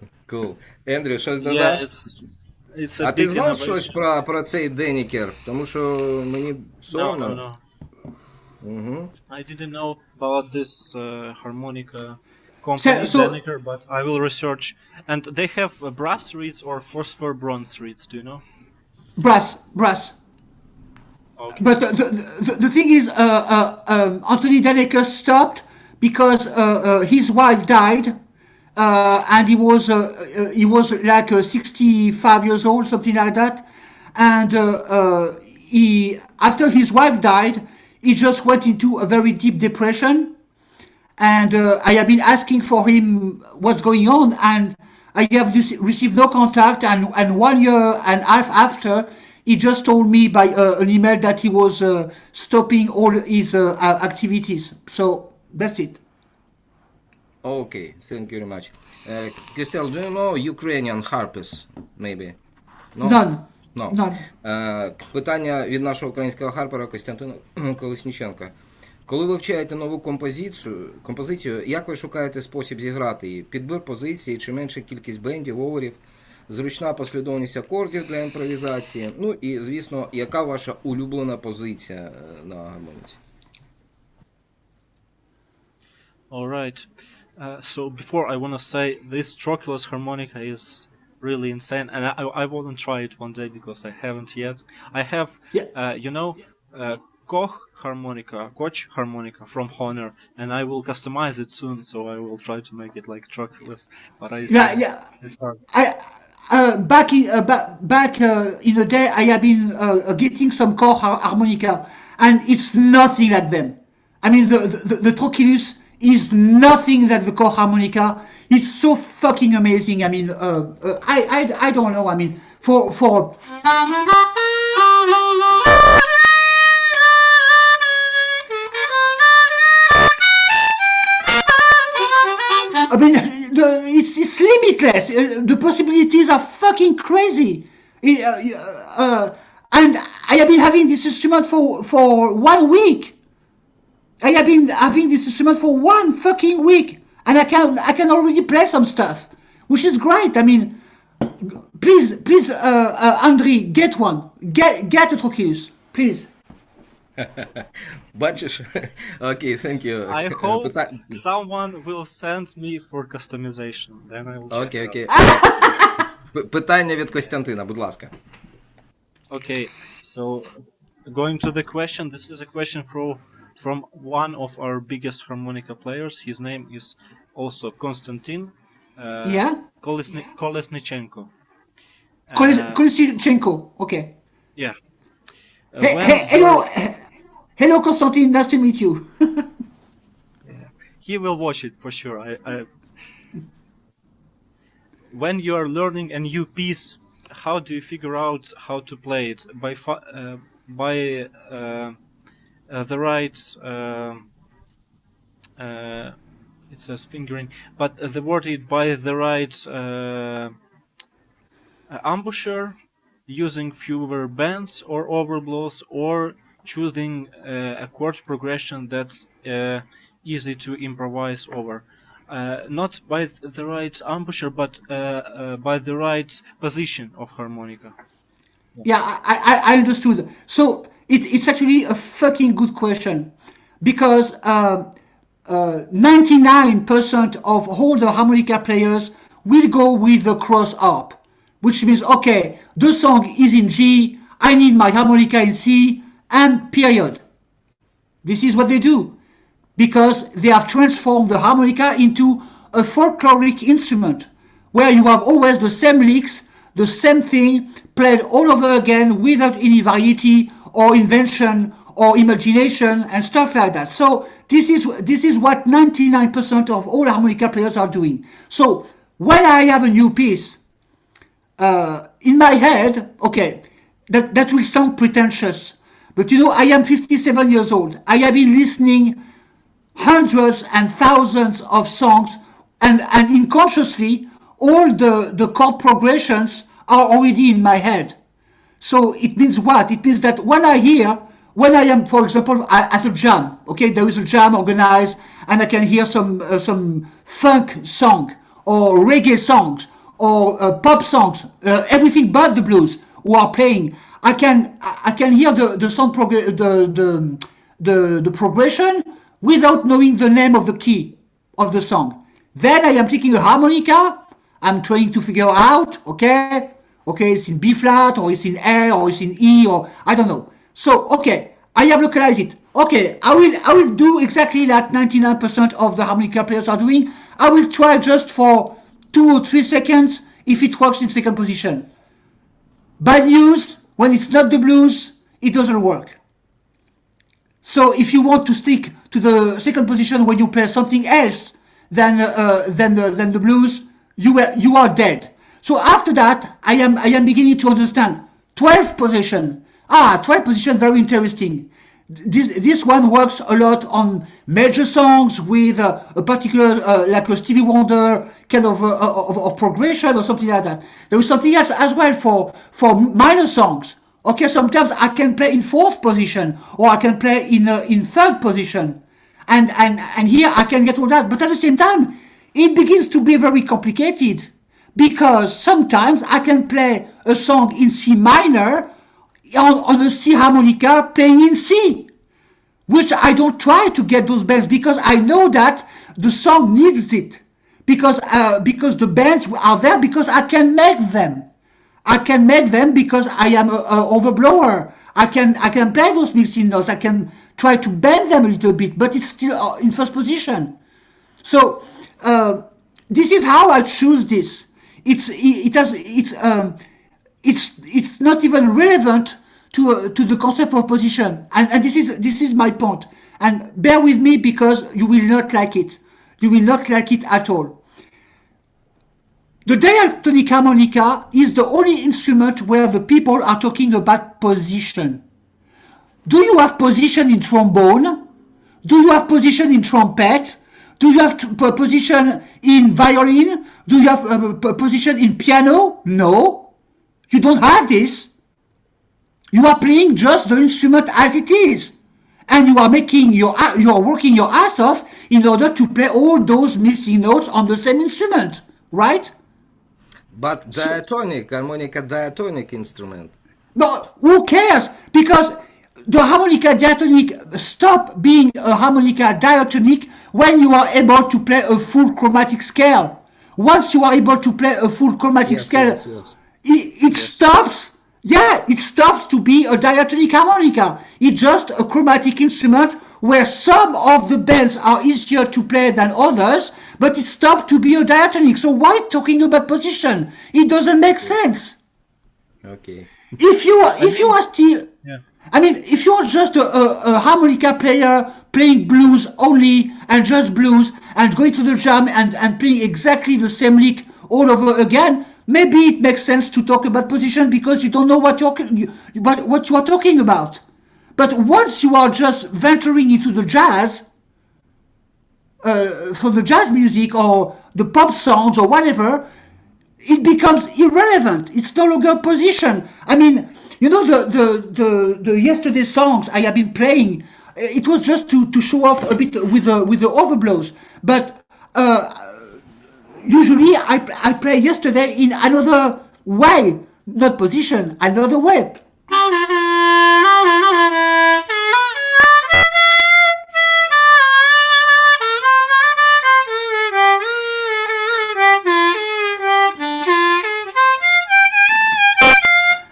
Ендрю, щось Yeah, додаш? it's a А ти big знав innovation. щось про цей Денікер? Тому що мені соромно. No. I didn't know about this harmonica company, So- Daniker, but I will research. And they have brass reeds or phosphor bronze reeds, do you know? Brass. Okay. But the thing is, Anthony Daniker stopped because his wife died, and he was like 65 years old, something like that. And after his wife died, he just went into a very deep depression. And I have been asking for him what's going on, and I have received no contact. And 1 year and a half after, he just told me by an email that he was stopping all his activities. So that's it. Okay, thank you very much. Крістель, do you know Ukrainian harpists, maybe? No? None. Питання від нашого українського харпера Костянтина Колесніченка. Коли ви вивчаєте нову композицію, як ви шукаєте спосіб зіграти її? Підбір позиції чи менша кількість бендів, оверів, зручна послідовність акордів для імпровізації? Ну і, звісно, яка ваша улюблена позиція на гармоніці? All right. So before I want to say this Trochilus harmonica is really insane, and I want to try it one day because I haven't yet. I have, Koch harmonica from Honor, and I will customize it soon. So I will try to make it like Trochilus. But it's hard. Back in the day, I have been getting some Koch harmonica, and it's nothing like them. I mean, the Trochilus is nothing like the Koch harmonica. It's so fucking amazing. I mean, I don't know. I mean, for I mean, it's limitless. The possibilities are fucking crazy. And I have been having this instrument for 1 week. I have been having this instrument for 1 fucking week, and I can already play some stuff, which is great. I mean, please, Andriy, get one. Get a Trochilus, please. Бачиш? Окей, thank you. I hope someone will send me for customization. Then I will check it out. Питання від Костянтина, будь ласка. Okay, so going to the question, this is a question from one of our biggest harmonica players. His name is also Konstantin Kolesnichenko. Kolesnichenko, okay. Yeah. Hello, Konstantin. Nice to meet you. He will watch it for sure. When you are learning a new piece, how do you figure out how to play it? By the right, it says fingering, but the word is by the right embouchure, using fewer bends or overblows, or choosing a chord progression that's easy to improvise over. not by the right embouchure, but by the right position of harmonica. Yeah, I understood. So it's actually a fucking good question, because 99% of all the harmonica players will go with the cross harp, which means, okay, the song is in G, I need my harmonica in C, and period. This is what they do, because they have transformed the harmonica into a folkloric instrument, where you have always the same licks, the same thing, played all over again without any variety or invention or imagination and stuff like that. So this is what 99% of all harmonica players are doing. So when I have a new piece in my head, okay, that will sound pretentious, but I am 57 years old. I have been listening hundreds and thousands of songs, and unconsciously all the chord progressions are already in my head. So it means what? It means that when I am, for example, at a jam, okay, there is a jam organized, and I can hear some funk song, or reggae songs, or pop songs, everything but the blues who are playing. I can hear the song the progression without knowing the name of the key of the song. Then I am taking a harmonica. I'm trying to figure out, okay, it's in B flat, or it's in A, or it's in E, or I don't know. So, okay, I have localized it. Okay, I will do exactly like 99% of the harmonica players are doing. I will try just for 2 or 3 seconds if it works in second position. Bad news, when it's not the blues, it doesn't work. So if you want to stick to the second position when you play something else than the blues, you are dead. So after that, I am beginning to understand 12th position. 12th position, very interesting. This one works a lot on major songs with a particular, like a Stevie Wonder kind of progression or something like that. There is something else as well for minor songs. Okay, sometimes I can play in 4th position, or I can play in 3rd position, and here I can get all that. But at the same time, it begins to be very complicated, because sometimes I can play a song in C minor on a C harmonica playing in C, which I don't try to get those bends, because I know that the song needs it, because the bends are there, because I can make them. I can make them because I am an overblower. I can play those mixing notes. I can try to bend them a little bit, but it's still in first position. So this is how I choose this. It's not even relevant to the concept of position, and this is my point. And bear with me, because you will not like it. You will not like it at all. The diatonic harmonica is the only instrument where the people are talking about position. Do you have position in trombone? Do you have position in trumpet? Do you have position in violin? Do you have position in piano? No, you don't have this. You are playing just the instrument as it is, and you are working your ass off in order to play all those missing notes on the same instrument, right? But diatonic, harmonica diatonic instrument. But who cares? Because the harmonica diatonic stop being a harmonica diatonic when you are able to play a full chromatic scale. Once you are able to play a full chromatic scale, it stops. Yeah, it stops to be a diatonic harmonica. It's just a chromatic instrument where some of the bends are easier to play than others, but it stopped to be a diatonic. So why talking about position? It doesn't make sense. Okay. If you are still, I mean, if you are just a harmonica player playing blues only, and just blues, and going to the jam and playing exactly the same lick all over again, maybe it makes sense to talk about position, because you don't know what you are talking about. But once you are just venturing into the jazz, for the jazz music or the pop songs or whatever, it becomes irrelevant. It's no longer position. I mean, the yesterday songs I have been playing, it was just to show off a bit with the overblows. But usually I play yesterday in another way, not position, another way.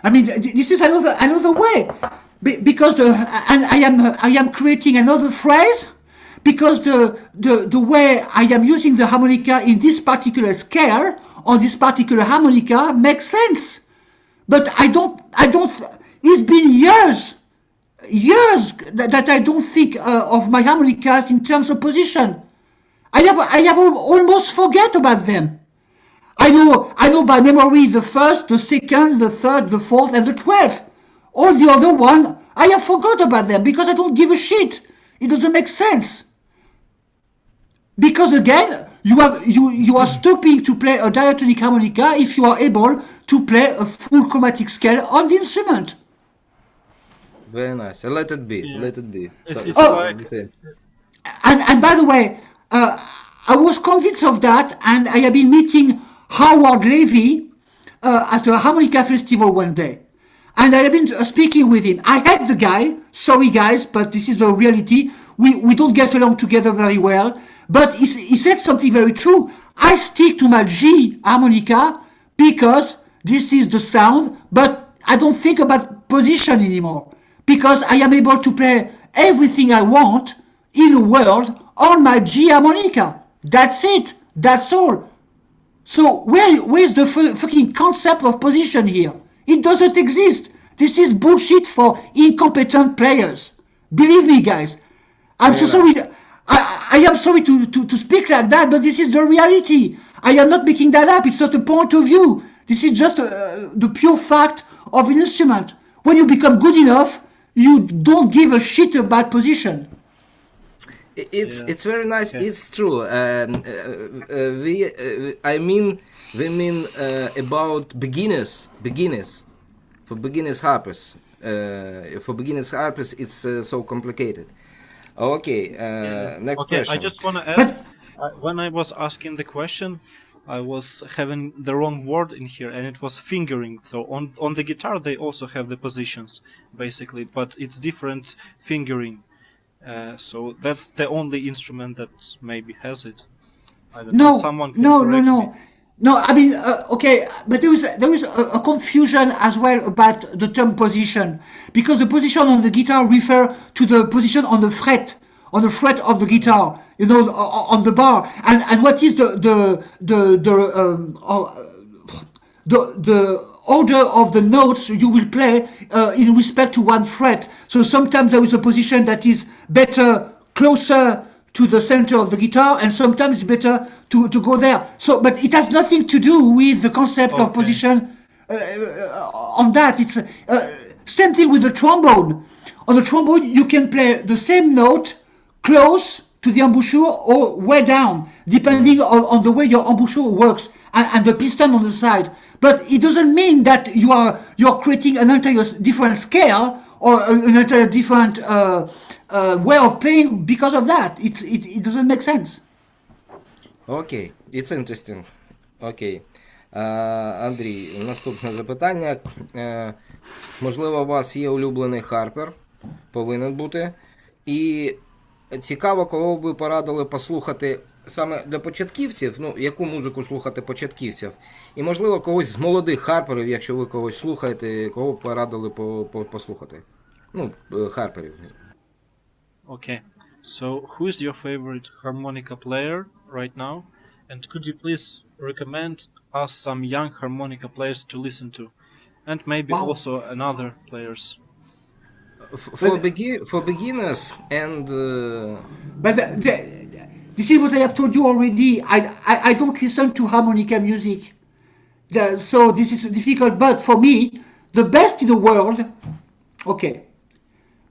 I mean, this is another way, because I am creating another phrase, because the way I am using the harmonica in this particular scale on this particular harmonica makes sense. But I don't. It's been years that I don't think of my harmonicas in terms of position. I have almost forget about them. I know by memory the first, the second, the third, the fourth, and the 12th. All the other one, I have forgot about them because I don't give a shit. It doesn't make sense. Because again, you are stopping to play a diatonic harmonica if you are able to play a full chromatic scale on the instrument. Very nice. Let it be. Yeah. Let it be. It's like- And by the way, I was convinced of that, and I have been meeting Howard Levy at a harmonica festival one day, and I have been speaking with him. I hate the guy. Sorry, guys, but this is the reality. We don't get along together very well. But he said something very true. I stick to my G harmonica because this is the sound, but I don't think about position anymore, because I am able to play everything I want in the world on my G harmonica. That's it. That's all. So where's the fucking concept of position here? It doesn't exist. This is bullshit for incompetent players. Believe me, guys. I'm so sorry. I am sorry to speak like that, but this is the reality. I am not making that up. It's not a point of view. This is just the pure fact of an instrument. When you become good enough, you don't give a shit about position. It's very nice. Okay. It's true. We mean about beginners. For beginners harpers. For beginners harpers, it's so complicated. Okay. Next Okay, question. I just want to add, when I was asking the question, I was having the wrong word in here, and it was fingering. So on the guitar, they also have the positions, basically, but it's different fingering. So that's the only instrument that maybe has it. I don't know. Someone can correct me. No, I mean, okay, but there is a confusion as well about the term position, because the position on the guitar refer to the position on the fret of the guitar, on the bar, and what is the order of the notes you will play in respect to one fret. So sometimes there is a position that is better closer to the center of the guitar, and sometimes it's better to go there. So, but it has nothing to do with the concept of position on that. It's same thing with the trombone. On the trombone, you can play the same note close to the embouchure or way down, depending on the way your embouchure works and the piston on the side. But it doesn't mean that you're creating an entire different scale or an entire different way of playing because of that. It doesn't make sense. Окей, it's interesting. Окей. Андрій, наступне запитання. Можливо, у вас є улюблений харпер, повинен бути. І цікаво, кого ви порадили послухати саме для початківців, яку музику слухати початківців. І, можливо, когось з молодих харперів, якщо ви когось слухаєте, кого б порадили послухати. Харперів. Okay, so who is your favorite harmonica player right now? And could you please recommend us some young harmonica players to listen to? And maybe also another players. For beginners and... But this is what I have told you already. I don't listen to harmonica music. So this is difficult. But for me, the best in the world, okay.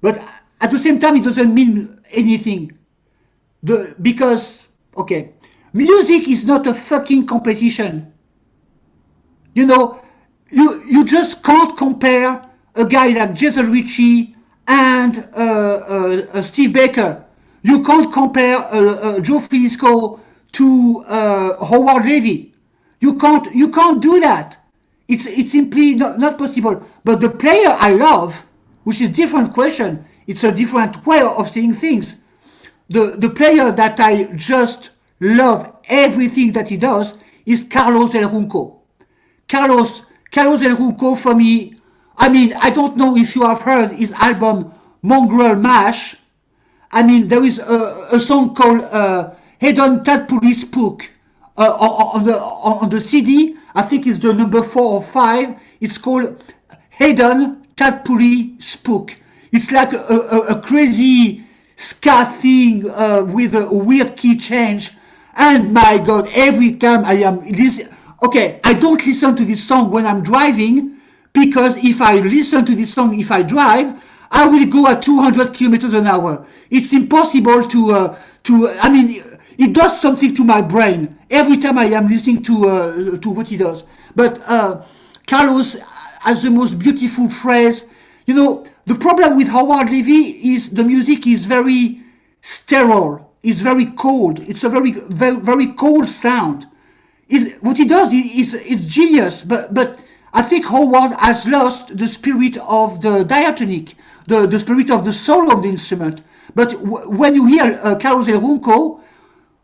But at the same time, it doesn't mean anything. Because, okay, music is not a fucking competition. You just can't compare a guy like Jason Ritchie and Steve Baker. You can't compare Joe Filisco to Howard Levy. You can't do that. It's simply not possible. But the player I love, which is different question, it's a different way of seeing things. The player that I just love everything that he does is Carlos Del Junco. Carlos Del Junco, for me, I mean, I don't know if you have heard his album Mongrel Mash. I mean, there is a song called Hedon Tadpuli Spook on the CD. I think it's the number 4 or 5. It's called Hedon Tadpuli Spook. It's like a crazy ska thing with a weird key change. And my God, every time I am this, okay, I don't listen to this song when I'm driving, because if I listen to this song, if I drive, I will go at 200 kilometers an hour. It's impossible to I mean, it does something to my brain every time I am listening to what he does. But Carlos has the most beautiful phrase. You know, the problem with Howard Levy is the music is very sterile. It's very cold. It's a very cold sound. What he does is genius, but I think Howard has lost the spirit of the diatonic, the spirit of the soul of the instrument. But when you hear Carlos El Junco,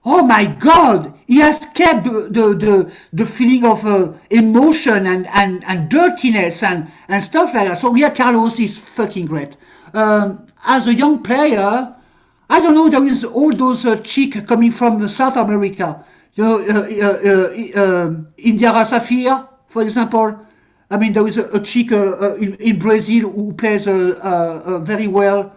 oh my God, he has kept the feeling of emotion and dirtiness and stuff like that. So yeah, Carlos is fucking great. As a young player, I don't know, there is all those chick coming from South America. You know, Indiara Safir, for example. I mean, there is a chick in Brazil who plays very well.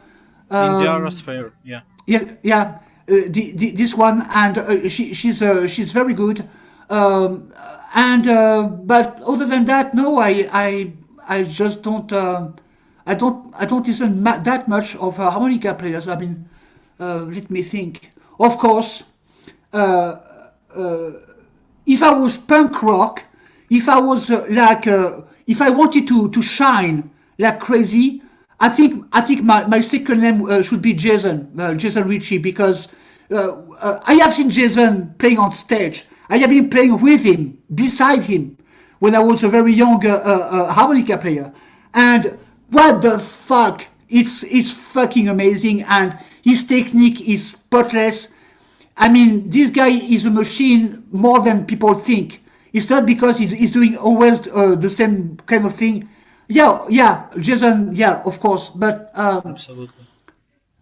Indiara Sphere, yeah. Yeah. This one, and she's very good. But other than that, no, I just don't. I don't listen that much of harmonica players. I mean, let me think. Of course, if I was punk rock, if I was if I wanted to shine like crazy, I think my second name should be Jason Ritchie, because I have seen Jason playing on stage. I have been playing with him, beside him, when I was a very young harmonica player. And what the fuck? It's fucking amazing, and his technique is spotless. I mean, this guy is a machine more than people think. It's not because he's doing always the same kind of thing. Yeah, Jason, yeah, of course. But Absolutely.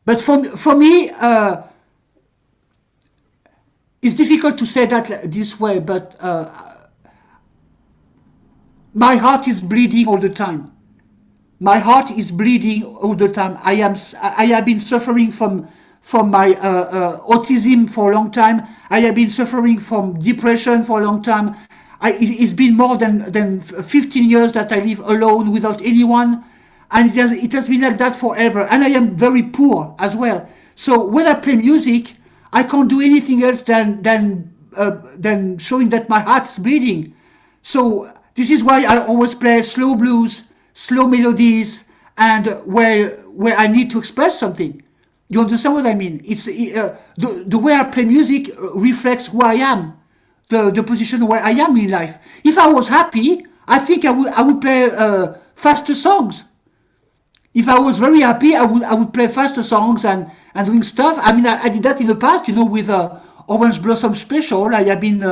But for me, it's difficult to say that this way. But my heart is bleeding all the time. My heart is bleeding all the time. I have been suffering from my autism for a long time. I have been suffering from depression for a long time. It's been more than 15 years that I live alone without anyone, and it has been like that forever. And I am very poor as well. So when I play music, I can't do anything else than showing that my heart is bleeding. So this is why I always play slow blues, slow melodies, and where I need to express something. You understand what I mean? It's the way I play music reflects who I am. The position where I am in life. If I was happy, I think I would play faster songs. If I was very happy, I would play faster songs and doing stuff. I mean, I did that in the past, you know, with Orange Blossom Special. I have been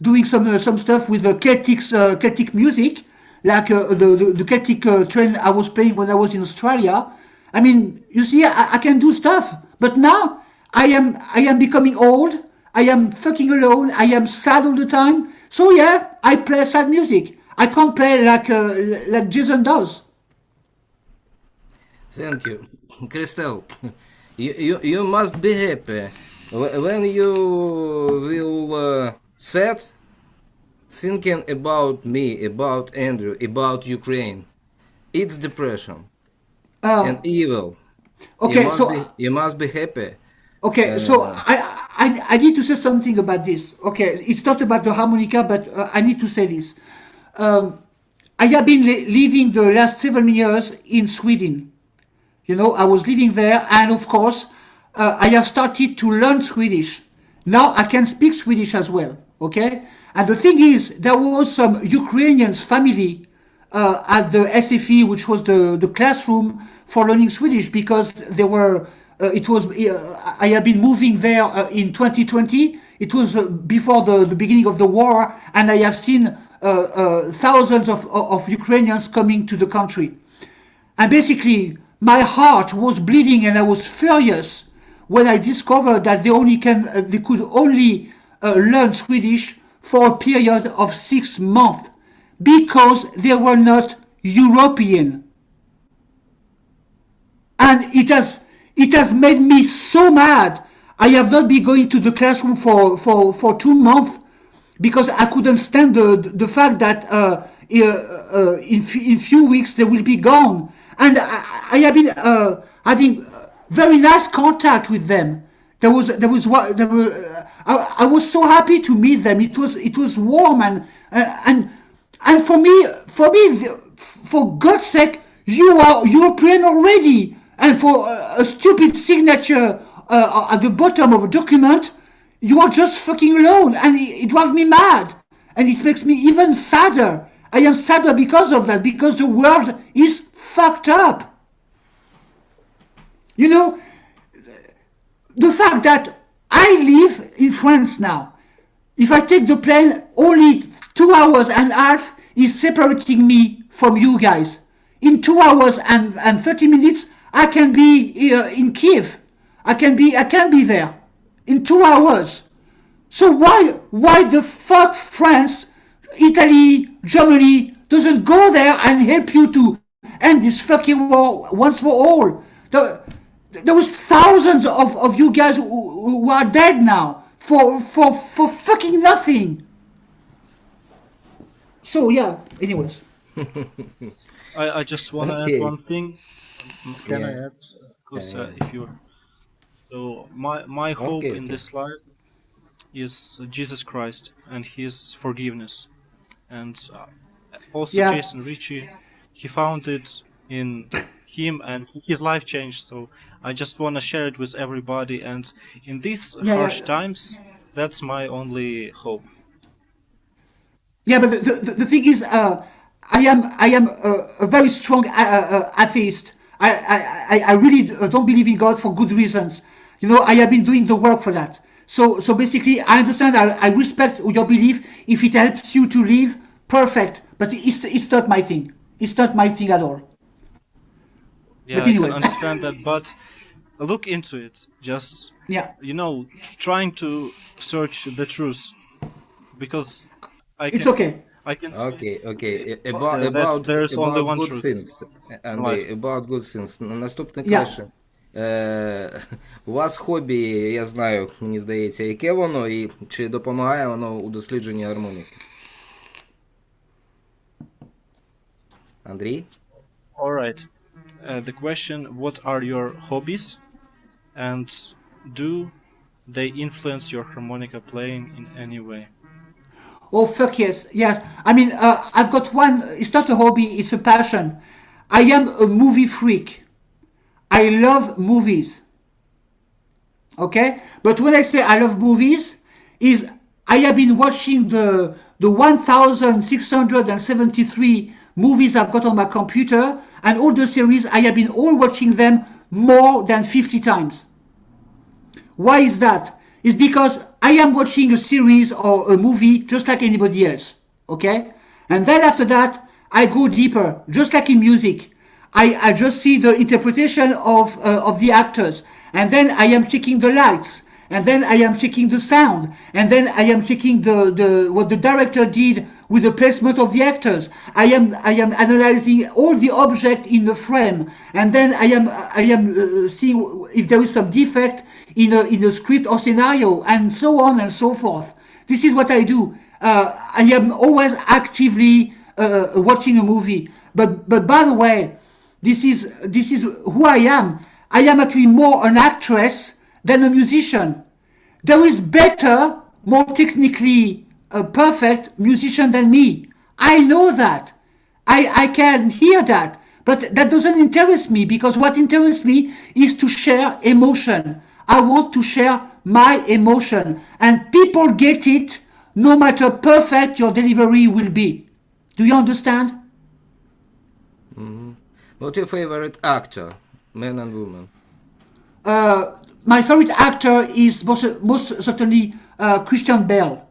doing some stuff with Celtic music, like the Celtic train I was playing when I was in Australia. I mean, you see, I can do stuff, but now I am becoming old. I am fucking alone. I am sad all the time. So yeah, I play sad music. I can't play like Jason does. Thank you, Christelle. You must be happy when you will sad thinking about me, about Andrew, about Ukraine. It's depression and evil. Okay, you must be happy. Okay, so I need to say something about this. Okay, it's not about the harmonica, but I need to say this. I have been living the last 7 years in Sweden. You know, I was living there, and of course, I have started to learn Swedish. now I can speak Swedish as well, okay? And the thing is, there was some Ukrainians family at the SFE, which was the classroom for learning Swedish, because they were, I have been moving there in 2020. It was before the beginning of the war, and I have seen thousands of Ukrainians coming to the country. And basically, my heart was bleeding and I was furious when I discovered that they could only learn Swedish for a period of 6 months because they were not European. And it has made me so mad. I have not been going to the classroom for 2 months because I couldn't stand the fact that in few weeks they will be gone. And I have been having very nice contact with them. I was so happy to meet them. It was warm and for me, for God's sake, you are European already. And for a stupid signature at the bottom of a document, you are just fucking alone. And it drives me mad. And it makes me even sadder. I am sadder because of that, because the world is fucked up. You know, the fact that I live in France now, if I take the plane, only 2 hours and a half is separating me from you guys. In 2 hours and 30 minutes, I can be in Kiev. I can be there in 2 hours. So why the fuck France, Italy, Germany doesn't go there and help you to end this fucking war once for all? There was thousands of you guys who are dead now for fucking nothing. So yeah, anyways. I just want to add one thing. Can I add? Because if you're... So my hope in this life is Jesus Christ and His forgiveness. And also Jason Ritchie, he found it in him and his life changed. So I just want to share it with everybody. And in these harsh times, that's my only hope. Yeah, but the thing is, I am a very strong atheist. I really don't believe in God for good reasons. You know, I have been doing the work for that. So basically, I understand. I respect your belief. If it helps you to live, perfect. But it's not my thing. It's not my thing at all. Yeah, I can understand that. But look into it. Just trying to search the truth, because it's okay. I can see. Okay. There's only one good truth. things, Андрій, about good things. Наступне краще. У вас хобі, я знаю, мені здається, яке воно, і чи допомагає воно у дослідженні гармоніки? Андрій? All right. The question, what are your hobbies? And do they influence your harmonica playing in any way? Oh, fuck yes. Yes. I mean, I've got one. It's not a hobby. It's a passion. I am a movie freak. I love movies. Okay? But when I say I love movies, is I have been watching the 1,673 movies I've got on my computer, and all the series, I have been all watching them more than 50 times. Why is that? It's because I am watching a series or a movie just like anybody else, okay? And then after that, I go deeper, just like in music. I just see the interpretation of the actors, and then I am checking the lights, and then I am checking the sound, and then I am checking what the director did with the placement of the actors. I am analyzing all the objects in the frame, and then I am seeing if there is some defect in a script or scenario, and so on and so forth. This is what I do. I am always actively watching a movie. But by the way, this is who I am. I am actually more an actress than a musician. There is better, more technically perfect musician than me. I know that. I can hear that. But that doesn't interest me, because what interests me is to share emotion. I want to share my emotion, and people get it no matter perfect your delivery will be. Do you understand? What's your favorite actor, man and woman? My favorite actor is most certainly Christian Bale.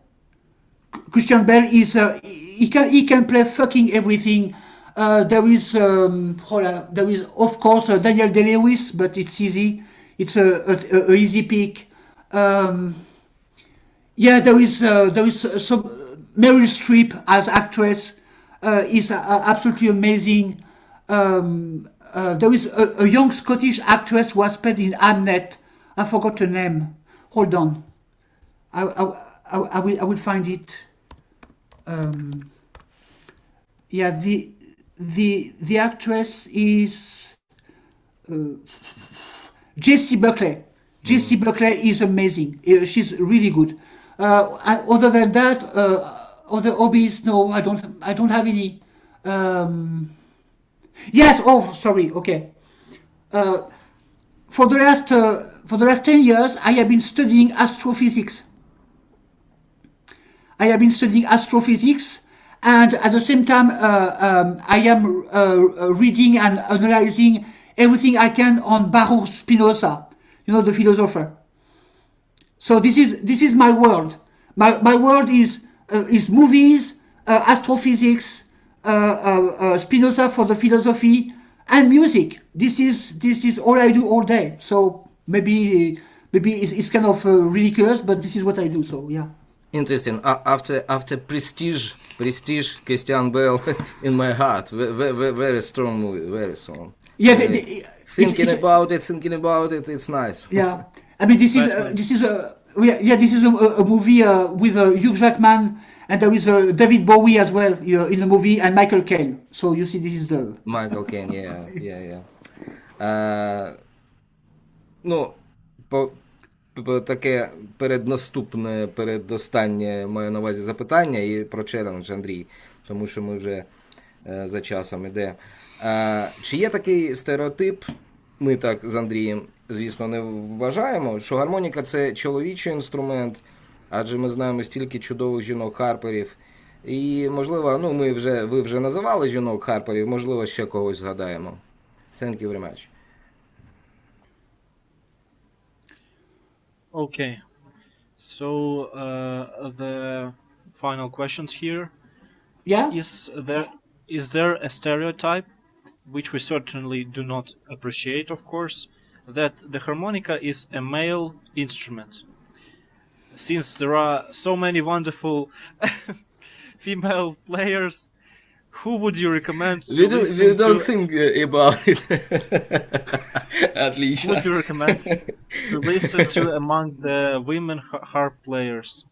Christian Bale is he can play fucking everything. There is of course Daniel Day-Lewis, but it's easy. It's a easy pick. Yeah, there is some Meryl Streep as actress is absolutely amazing. There is a young Scottish actress who has played in Hamnet. I forgot her name. Hold on. I will find it. Yeah, the actress is Jessie Buckley. Jessie Buckley is amazing. She's really good. Other than that, other hobbies, no, I don't have any. Yes. Oh, sorry. Okay. For the last 10 years, I have been studying astrophysics. And at the same time, I am reading and analyzing everything I can on Baruch Spinoza, the philosopher. So this is my world. My world is movies, astrophysics, Spinoza for the philosophy, and music. This is all I do all day. So maybe it's kind of ridiculous, but this is what I do. So yeah. Interesting. After Prestige, Christian Bale in my heart. Very strong movie. Very strong. Yeah. Thinking about it. It's nice. Yeah. I mean, this is a movie with Hugh Jackman, and there is David Bowie as well in the movie, and Michael Caine. So you see, this is the Michael Caine. Yeah. Таке передостаннє маю на увазі запитання і про челендж, Андрій, тому що ми вже за часом іде. Чи є такий стереотип, ми так з Андрієм, звісно, не вважаємо, що гармоніка – це чоловічий інструмент, адже ми знаємо стільки чудових жінок-харперів. І, можливо, ви вже називали жінок-харперів, можливо, ще когось згадаємо. Thank you very much. Okay, so the final questions here. yeah. Is there a stereotype, which we certainly do not appreciate, of course, that the harmonica is a male instrument? Since there are so many wonderful female players, who would you recommend to We don't think about it. Отлично. Would you recommend to listen to among the women harp players?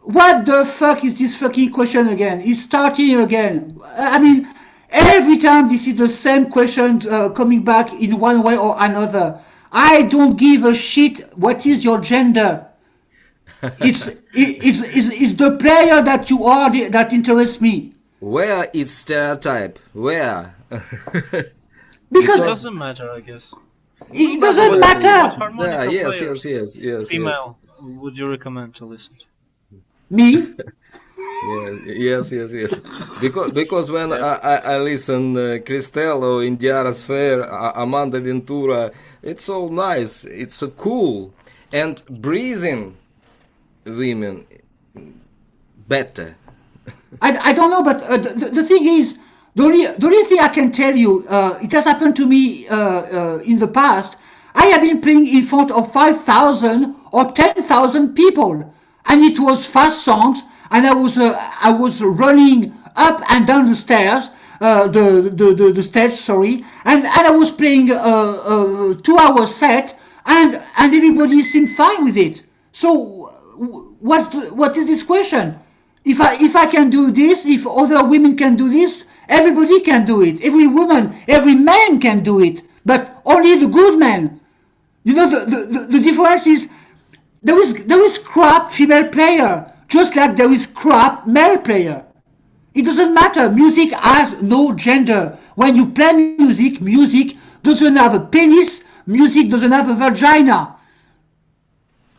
What the fuck is this fucking question again? It's starting again. I mean, every time this is the same question coming back in one way or another. I don't give a shit what is your gender. It's the player that you are that interests me. Where is stereotype? Where? Because It doesn't matter, I guess. it doesn't matter. Harmonica Yes. female would you recommend to listen to? Me? Yes. Because when I listen Cristelle or Indiara's Fair, Amanda Ventura, it's so nice. It's so cool. And breathing women better. I don't know, but the thing is, the only thing I can tell you, it has happened to me in the past. I have been playing in front of 5,000 or 10,000 people, and it was fast songs, and I was running up and down the stairs, the stage, sorry, and I was playing a 2-hour set, and everybody seemed fine with it. So what is this question? If I can do this, if other women can do this, everybody can do it. Every woman, every man can do it, but only the good men. The difference is there is crap female player, just like there is crap male player. It doesn't matter. Music has no gender. When you play music doesn't have a penis. Music doesn't have a vagina.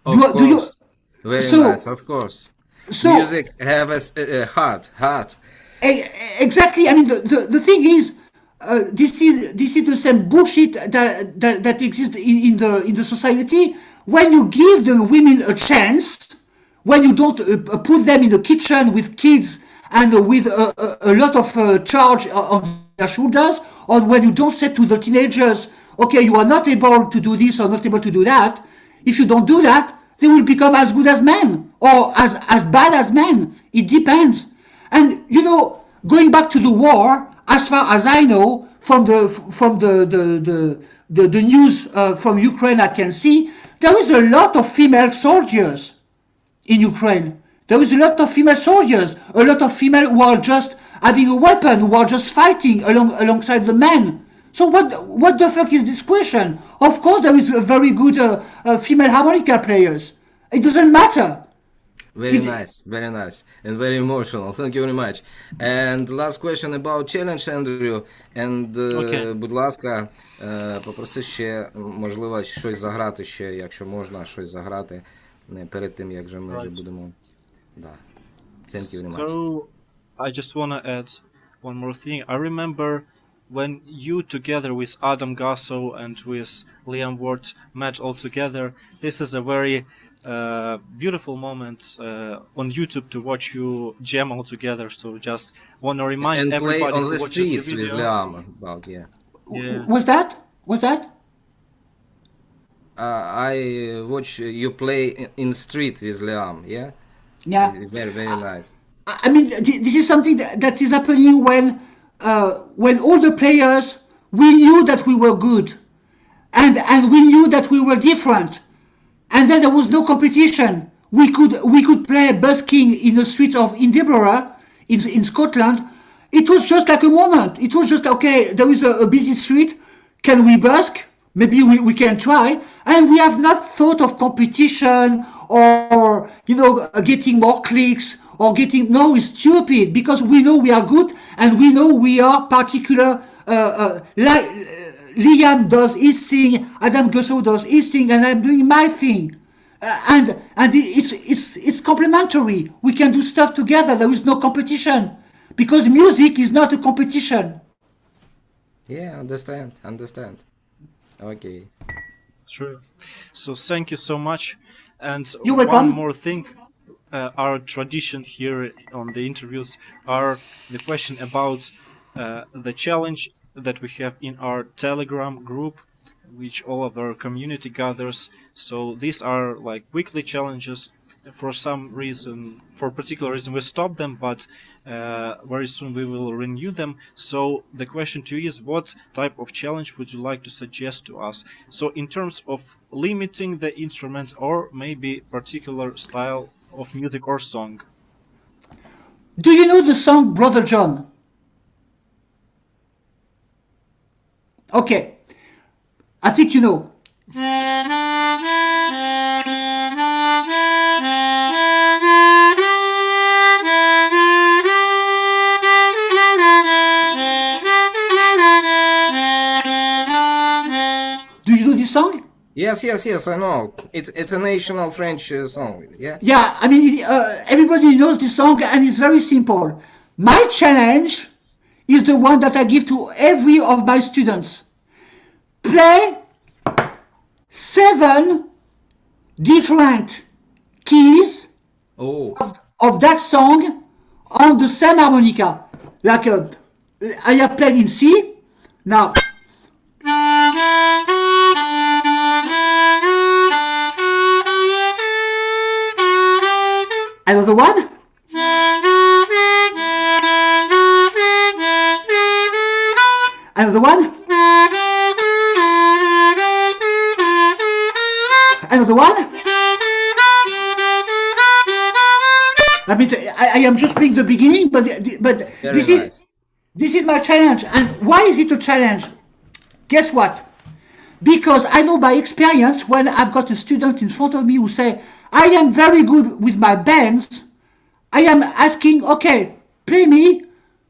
Of Do you? course. Very So- nice, of course. So Music have a heart. exactly. I mean, the thing is, this is the same bullshit that exists in the society. When you give the women a chance, when you don't put them in the kitchen with kids and with a lot of charge on their shoulders, or when you don't say to the teenagers, okay, you are not able to do this or not able to do that. If you don't do that, they will become as good as men or as bad as men. It depends. And you know, going back to the war, as far as I know, from the news from Ukraine, I can see there is a lot of female soldiers in Ukraine. There is a lot of female soldiers, a lot of female who are just having a weapon, who are just fighting alongside the men. So what the fuck is this question? Of course there is a very good female harmonica players. It doesn't matter. Very nice, and very emotional. Thank you very much. And last question about challenge, Andrew. And, Okay. будь ласка, попроси ще, можливо, щось заграти ще, якщо можна, щось заграти перед тим, як же ми вже будемо. Да. Thank you very much. So, I just want to add one more thing. I remember when you, together with Adam Gasso and with Liam Ward, met all together. This is a very beautiful moment on YouTube to watch you jam all together. So, just want to remind And play everybody on who the watches the streets with video. Liam. About, yeah. Yeah. Was that? I watch you play in street with Liam, yeah? Yeah. Very, very nice. I mean, this is something that is happening when all the players, we knew that we were good, and we knew that we were different, and then there was no competition. We could play busking in the streets of Edinburgh, in Scotland. It was just like a moment. It was just, okay, there is a busy street. Can we busk? Maybe we can try. And we have not thought of competition or, you know, getting more clicks or getting, no, it's stupid because we know we are good and we know we are particular, like Liam does his thing, Adam Gasso does his thing, and I'm doing my thing. And it's complementary. We can do stuff together. There is no competition because music is not a competition. Yeah, understand. Okay. True. So thank you so much. And You're one welcome. more thing, our tradition here on the interviews are the question about the challenge that we have in our Telegram group, which all of our community gathers. So these are like weekly challenges. For some reason, for a particular reason, we stop them, but very soon we will renew them. So the question to you is, what type of challenge would you like to suggest to us? So in terms of limiting the instrument or maybe particular style of music or song. Do you know the song Brother John? Okay. I think you know. Do you know this song? Yes, I know. It's a national French song, yeah? Yeah, I mean, everybody knows this song and it's very simple. My challenge is the one that I give to every of my students. Play 7 different keys Oh, of that song on the same harmonica. Like I have played in C. Now. Another one. Another one. Another one. I mean, I am just playing the beginning, but very this nice. this is my challenge. And why is it a challenge? Guess what? Because I know by experience when I've got a student in front of me who say, I am very good with my bands, I am asking, okay, play me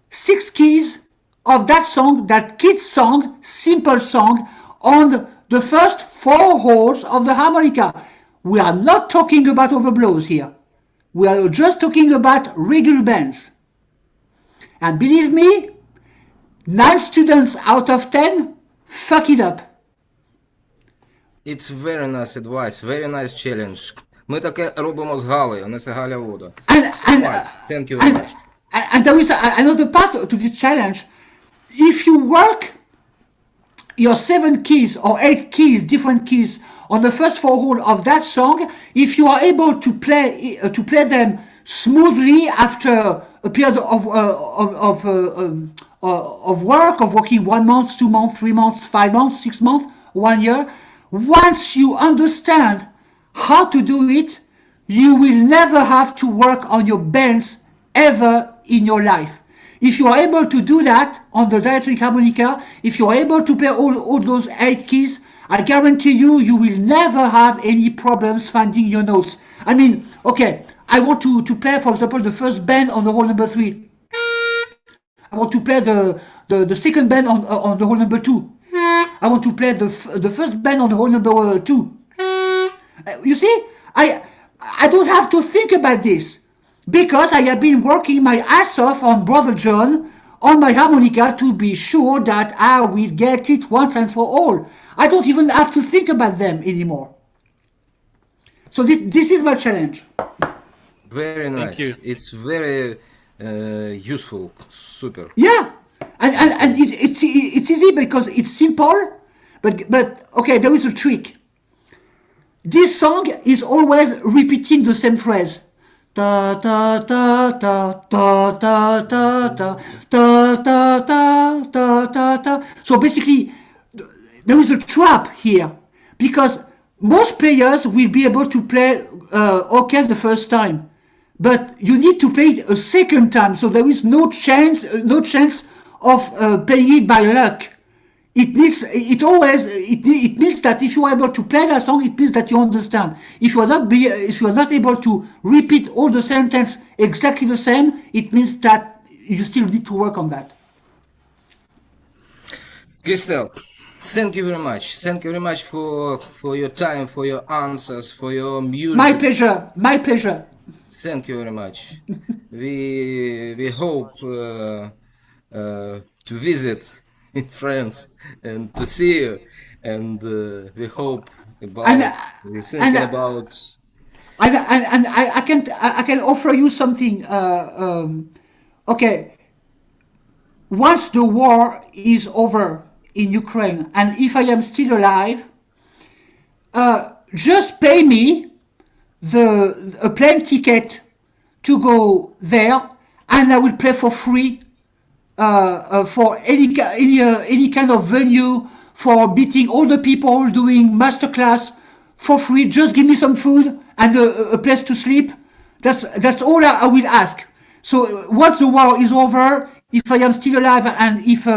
6 keys of that song, that kid's song, simple song, on the first 4 holes of the harmonica. we are not talking about overblows here. We are just talking about regular bends. And believe me, 9 students out of 10 fuck it up. It's very nice advice, very nice challenge. Ми таке робимо з Галею, не з Галя Вода. Thank you very much. And there is another part to this challenge. If you work your 7 keys or 8 keys, different keys, on the first 4 holes of that song, if you are able to play them smoothly after a period of work, of working 1 month, 2 months, 3 months, 5 months, 6 months, 1 year, once you understand how to do it, you will never have to work on your bends ever in your life. If you are able to do that on the dielectric harmonica, if you are able to play all those 8 keys, I guarantee you, you will never have any problems finding your notes. I mean, okay, I want to play, for example, the first bend on the hole number 3. I want to play the second bend on the hole number 2. I want to play the first bend on the hole number 2. You see, I don't have to think about this, because I have been working my ass off on Brother John on my harmonica to be sure that I will get it once and for all. I don't even have to think about them anymore. So this is my challenge. Very nice. Thank you. It's very useful. Super. Yeah, and it's easy because it's simple, but okay, there is a trick. This song is always repeating the same phrase. Ta ta ta ta ta ta ta ta ta ta ta ta ta ta. So basically, there is a trap here, because most players will be able to play okay the first time, but you need to play it a second time. So there is no chance of playing it by luck. It means that if you are able to play that song, it means that you understand. If you are not able to repeat all the sentence exactly the same, it means that you still need to work on that. Крістель, thank you very much. Thank you very much for your time, for your answers, for your music. My pleasure. My pleasure. Thank you very much. We hope to visit in France and to see you, and we hope about we thinking about. And I can offer you something. Okay, once the war is over in Ukraine, and if I am still alive, just pay me a plane ticket to go there, and I will play for free for any kind of venue, for meeting all the people, doing masterclass for free. Just give me some food and a place to sleep. That's all I will ask. So once the war is over, if I am still alive and if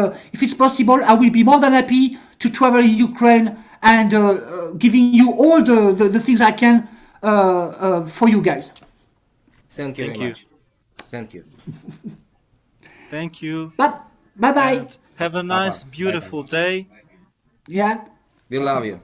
it's possible, I will be more than happy to travel in Ukraine and giving you all the things I can for you guys. Thank you very much. Thank you. Thank you. Bye bye. And have a nice, beautiful day. Yeah. We love you.